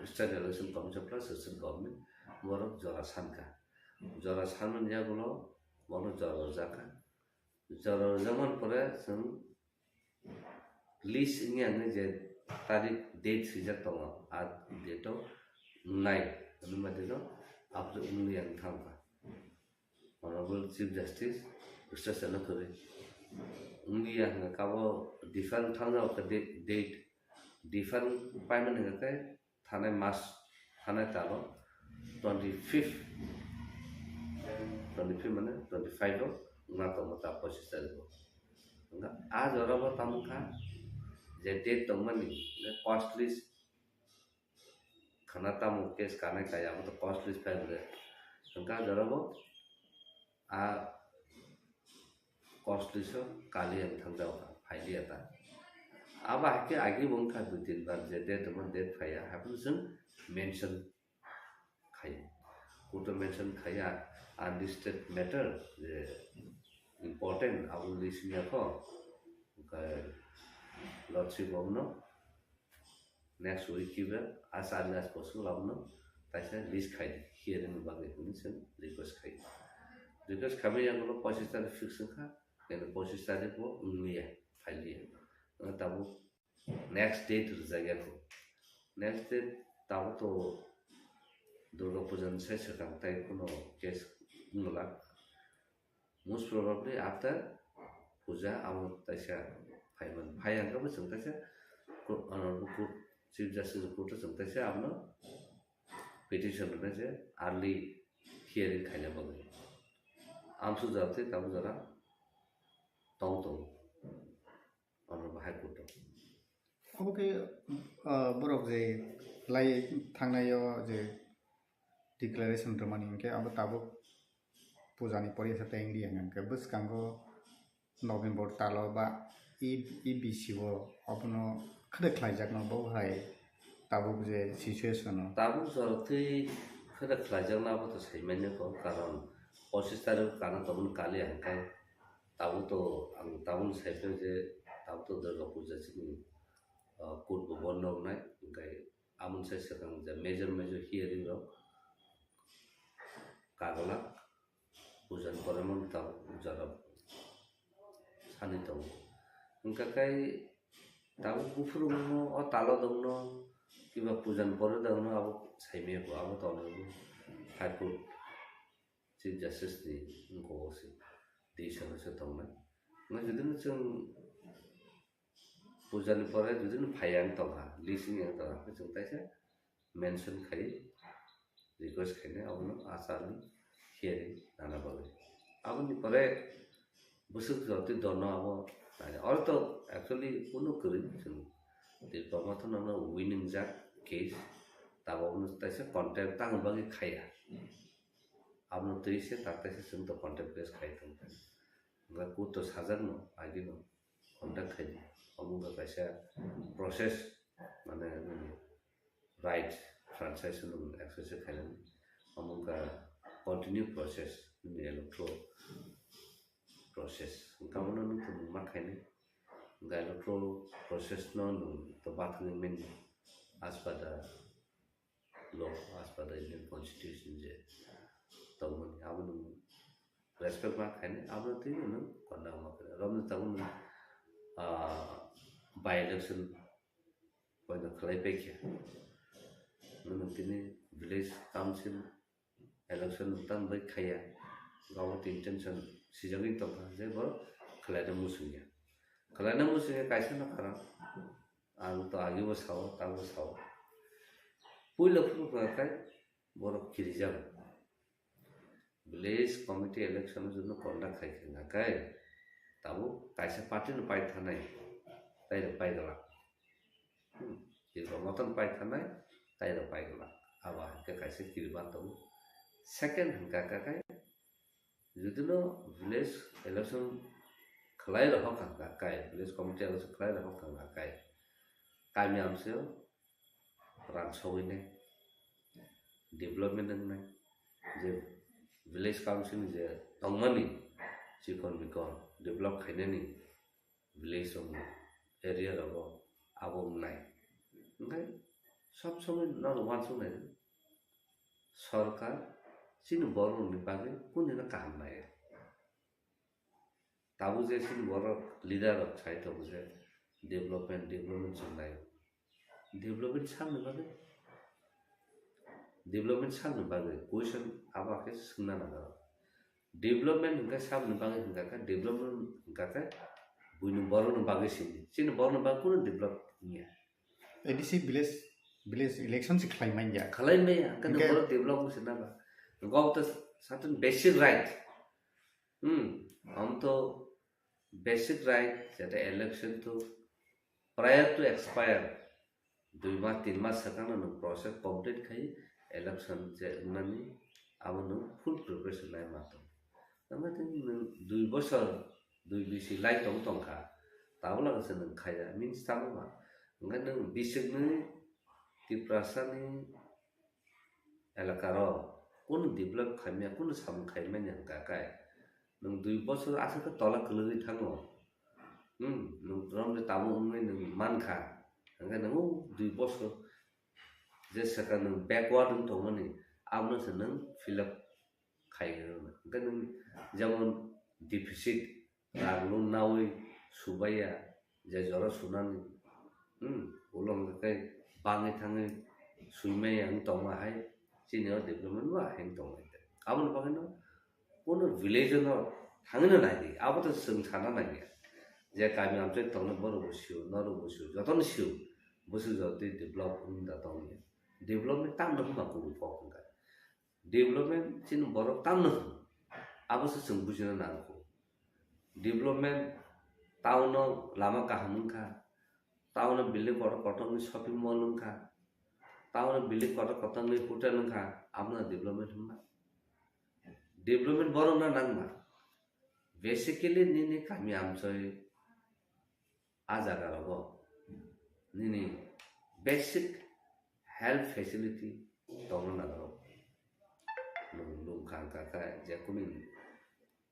Western Election Commission plus Western Government moro jora sanka jora sanman yang kono moro jora jaka jora zaman pore जों list ini angni je tarik date sejak tongo at date nai numa dino after unli yang thangka honorable chief justice Mr. Senatore unli yang kabo different thanga ka date different payment nga kai thane mas thane talo 25 mana 25 nga to mata posisa go nga a joraba tamka je date tongmani cost list khana tamu case kana kaya to cost list paile nga jorabo a cost list kali yang thangjao faili ata aba ke agi bongkha du tin bar je date mon date phaya happen sun mention khaya kuto mention khaya unlisted matter important our listener ko lordship omno next week kibe as early as possible omno taise list khai hearing bage kunisen request khabe yang lo 25 tarikh fix kha and 25 tarikh ko unliya faili tabu next date jaga ko next date tabu to durga pujan se sekang tai kono case ngula most probably after puja amo taisa phaiman phaiang ka bsang taisa honorable chief justice court sang taisa amno petition je early hearing khaina bagai amsu jarte tabu jara tong honorable high court अबके बरक जे लाई थांनायो जे declaration Ramani इनके अब ताबो पूजानी परिया सा India इनके बस Congo नवेम्बर तालो बा ई BCO अपनो खदे खलाइजाक न बहाय ताबो जे सिचुएशन ताबु जरते खदे खलाइजाक ना बो तो सैमान्य को कारण 25 तारिख काना तबन काले हंकाय ताबु तो आं ताबुन साइफे जे ताबु तो दुर्गा पूजा सिनि कोर्ट को बन्द नाय ओंखाय आमन साइ सकां जे मेजर हियरिंग रो कागला पूजन परमन ताबु जरा सानि दं ओंखाय ताबु गुफुरनो अ तालो दंनो किबा पूजन पर दंनो अब साइमे को अब तनो हाई कोर्ट चीफ जस्टिस नि उनको से देशा से दंना न जुदिनो जों पूजानि परे जुदिनो फायां तंगा लिसिं या तंगा जों ताइसे मेंशन खाइ रिक्वेस्ट खाइने आवनो आसारनि हियरिंग नाना बागे आवनि परे बुसुक जति दनो अब और तो एक्चुअली कोनो करि जों Debbarma तो ननो विनिंग जा केस ताबनो ताइसे कॉन्ट्रैक्ट तांग बागे खाया आवनो तैसे ताइसे जों तो कॉन्ट्रैक्ट केस खाइ तंग गा को तो साजानो आगिनो कॉन्ट्रैक्ट खाइ अमुगा कैसा प्रोसेस माने राइट ट्रांसैक्शन एक्सेस खाइलन अमुगा कंटिन्यू प्रोसेस इलेक्ट्रोल प्रोसेस कामनो न तो मा खाइने इलेक्ट्रोल प्रोसेस न तो बाथनि main as per the law as per the Indian constitution je तमन आवनो रेस्पेक्ट मा खाइने आवनो त्यही न कन्डा मा रमन तमन by election point of clarification नमतिनि village council election tan bai khaya gaw intention sijagin to je bo khlana musunya kaisa na khara ang to agi bo saw ta bo saw puilo fu ka kai bor kirija village committee election jonno conduct khai na kai tabu kaisa party no pai thanai tai ro pai gala Debbarma pai thanai tai ro pai gala aba ke kaisa kirba to second hangka ka kai judino village election khlai ro ka kai village committee election khlai ro ka kai kami amse ran sowine development nang je village council je tongmani chikon bikon develop khainani village of area ro abom nai ngai সব সময় নর one শুনে সরকার চিন বড় নিপাগে কোন দিন কাম নাই তাবু যে চিন বড় লিডার অফ সাইট অফ যে ডেভেলপমেন্ট চালাই डेभलपमेंट सामने बागे क्वेश्चन आबाके सुनना ना डेभलपमेंट हुनका सामने बागे हुनका का डेभलपमेंट हुनका का बुइनु बरन बागे सिन बरन बागे कुन डेभलप निया एडिसी विलेज इलेक्शन से खलाइमाइन या कने बर डेभलप हुसना बा गाउँ त सर्टेन बेसिक राइट हम तो basic right that election to prior to expire 2 मास 3 मास सकाना न प्रोसेस कंप्लीट खाइ election जे ननि आबनो फुल प्रिपरेशन लाइ मातो नमाते 2 बছर 2 बिसि लाइ तंखा ताबला गसन खाया मीन्स ताबा ngन बिसगनि तिप्रासानि एलाकारो कुन डेभलप खाइमे कुन साम खाइमे नका काय नों 2 बছर आसक तला कलगि थाङो नों रमले ताबो उमै नों मानखा ngन नों 2 बছर जे सका नों बैकवर्ड तंगनि आमनो से नों फिलअप खाइगो ngन जेमन डिफिसिट रागलो नावै सुबाया जे जरा सुनानि उलम kai bangai thangai suimai ang tonga hai senior development wa hang tonga abon bagano kono village no thangna nai abo to sung thana nai je kami amche tongna boro bosio noro bosio joton siu bosu joti develop unda tongi development tam no ma ko ko ka development chin borok tam no abo se sung bujina na ko development town no lama kaham ka town no building kotong ni shopping mall ka town no building kotong ni hotel ka amna development ma development borok na nang ma basically nini kami amchoi ajaga robo nini basic health facility tong na ro lung khang ka ka je kunin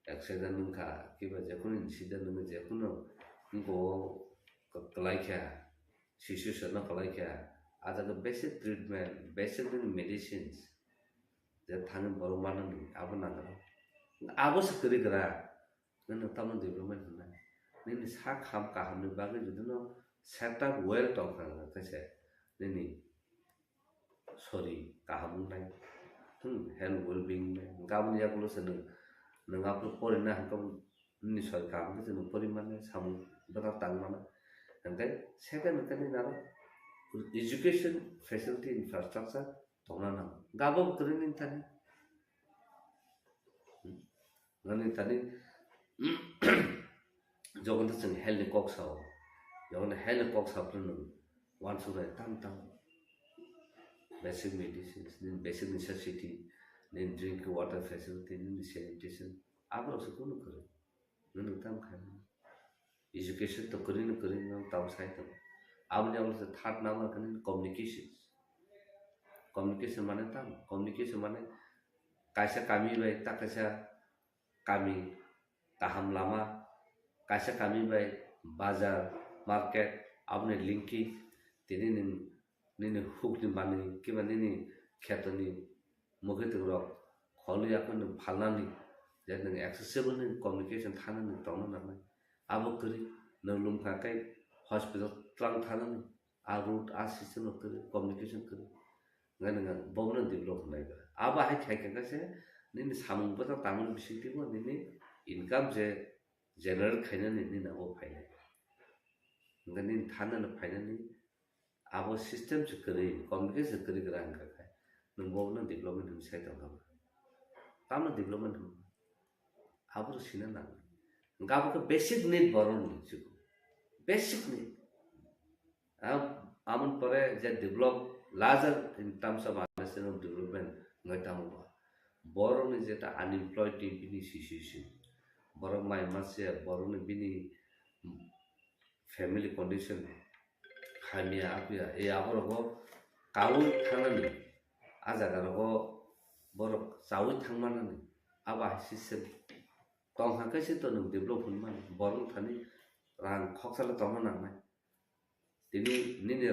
accident nung kha kiba je kunin incident nung je kuno ngo kalai kya shishu sana kalai kya ajaga basic treatment basic medicines je thang boro manan abo na ro abo se kri gra nana tamna development na nini sa kham ka ham ni bagi juduno set up well tong khang ka se nini sorry kaham nai health well being gam ya kulo se nang aplo pore na kam ni soi kam ke no poriman sam bata tang mana and then second kan na education facility infrastructure tongna na gabo krin tani ngani tani jogon sing health kok sao jogon health kok sao pun wan su tam basic medicines, then basic necessity, then drink water facility, then sanitation. आप लोग सुकून करें, none उत्तम खाएं, education तो करें ना तब साइड तो, आप ने वाले से third नाम करें communication माने तब communication माने कैसा kami बाई ता कैसा kami taham lama, कैसा kami बाई बाजार market आपने linki, तेरे nini hook ni bani kiba nini kheto ni mukhe tugro kholu yakon phalna ni jadang accessible ni communication thana ni tongna na abo kri no lum kha kai hospital tlang thana ni a route a system of communication kri ngana bomna develop nai ba aba hai khai ka se nini samung bata tamul bisiti bo nini income je generate khaina ni na o phaina ngani thana na phaina ni abo system se kari communication kari grang ka khai nung bo na development ni sai ta ba tamna development abo sina na ngabo ka basic need boron ni chu basic need amon pare je develop larger in terms of national development ngai tamu ba boron ni jeta unemployed bini situation boron mai masya boron bini family condition khamia apia e aboro go kawu thangani ajaga ro borok sawi thangmanani aba system tong ha ka se to no develop hunman borok thani rang khoksala tong na nai tini nini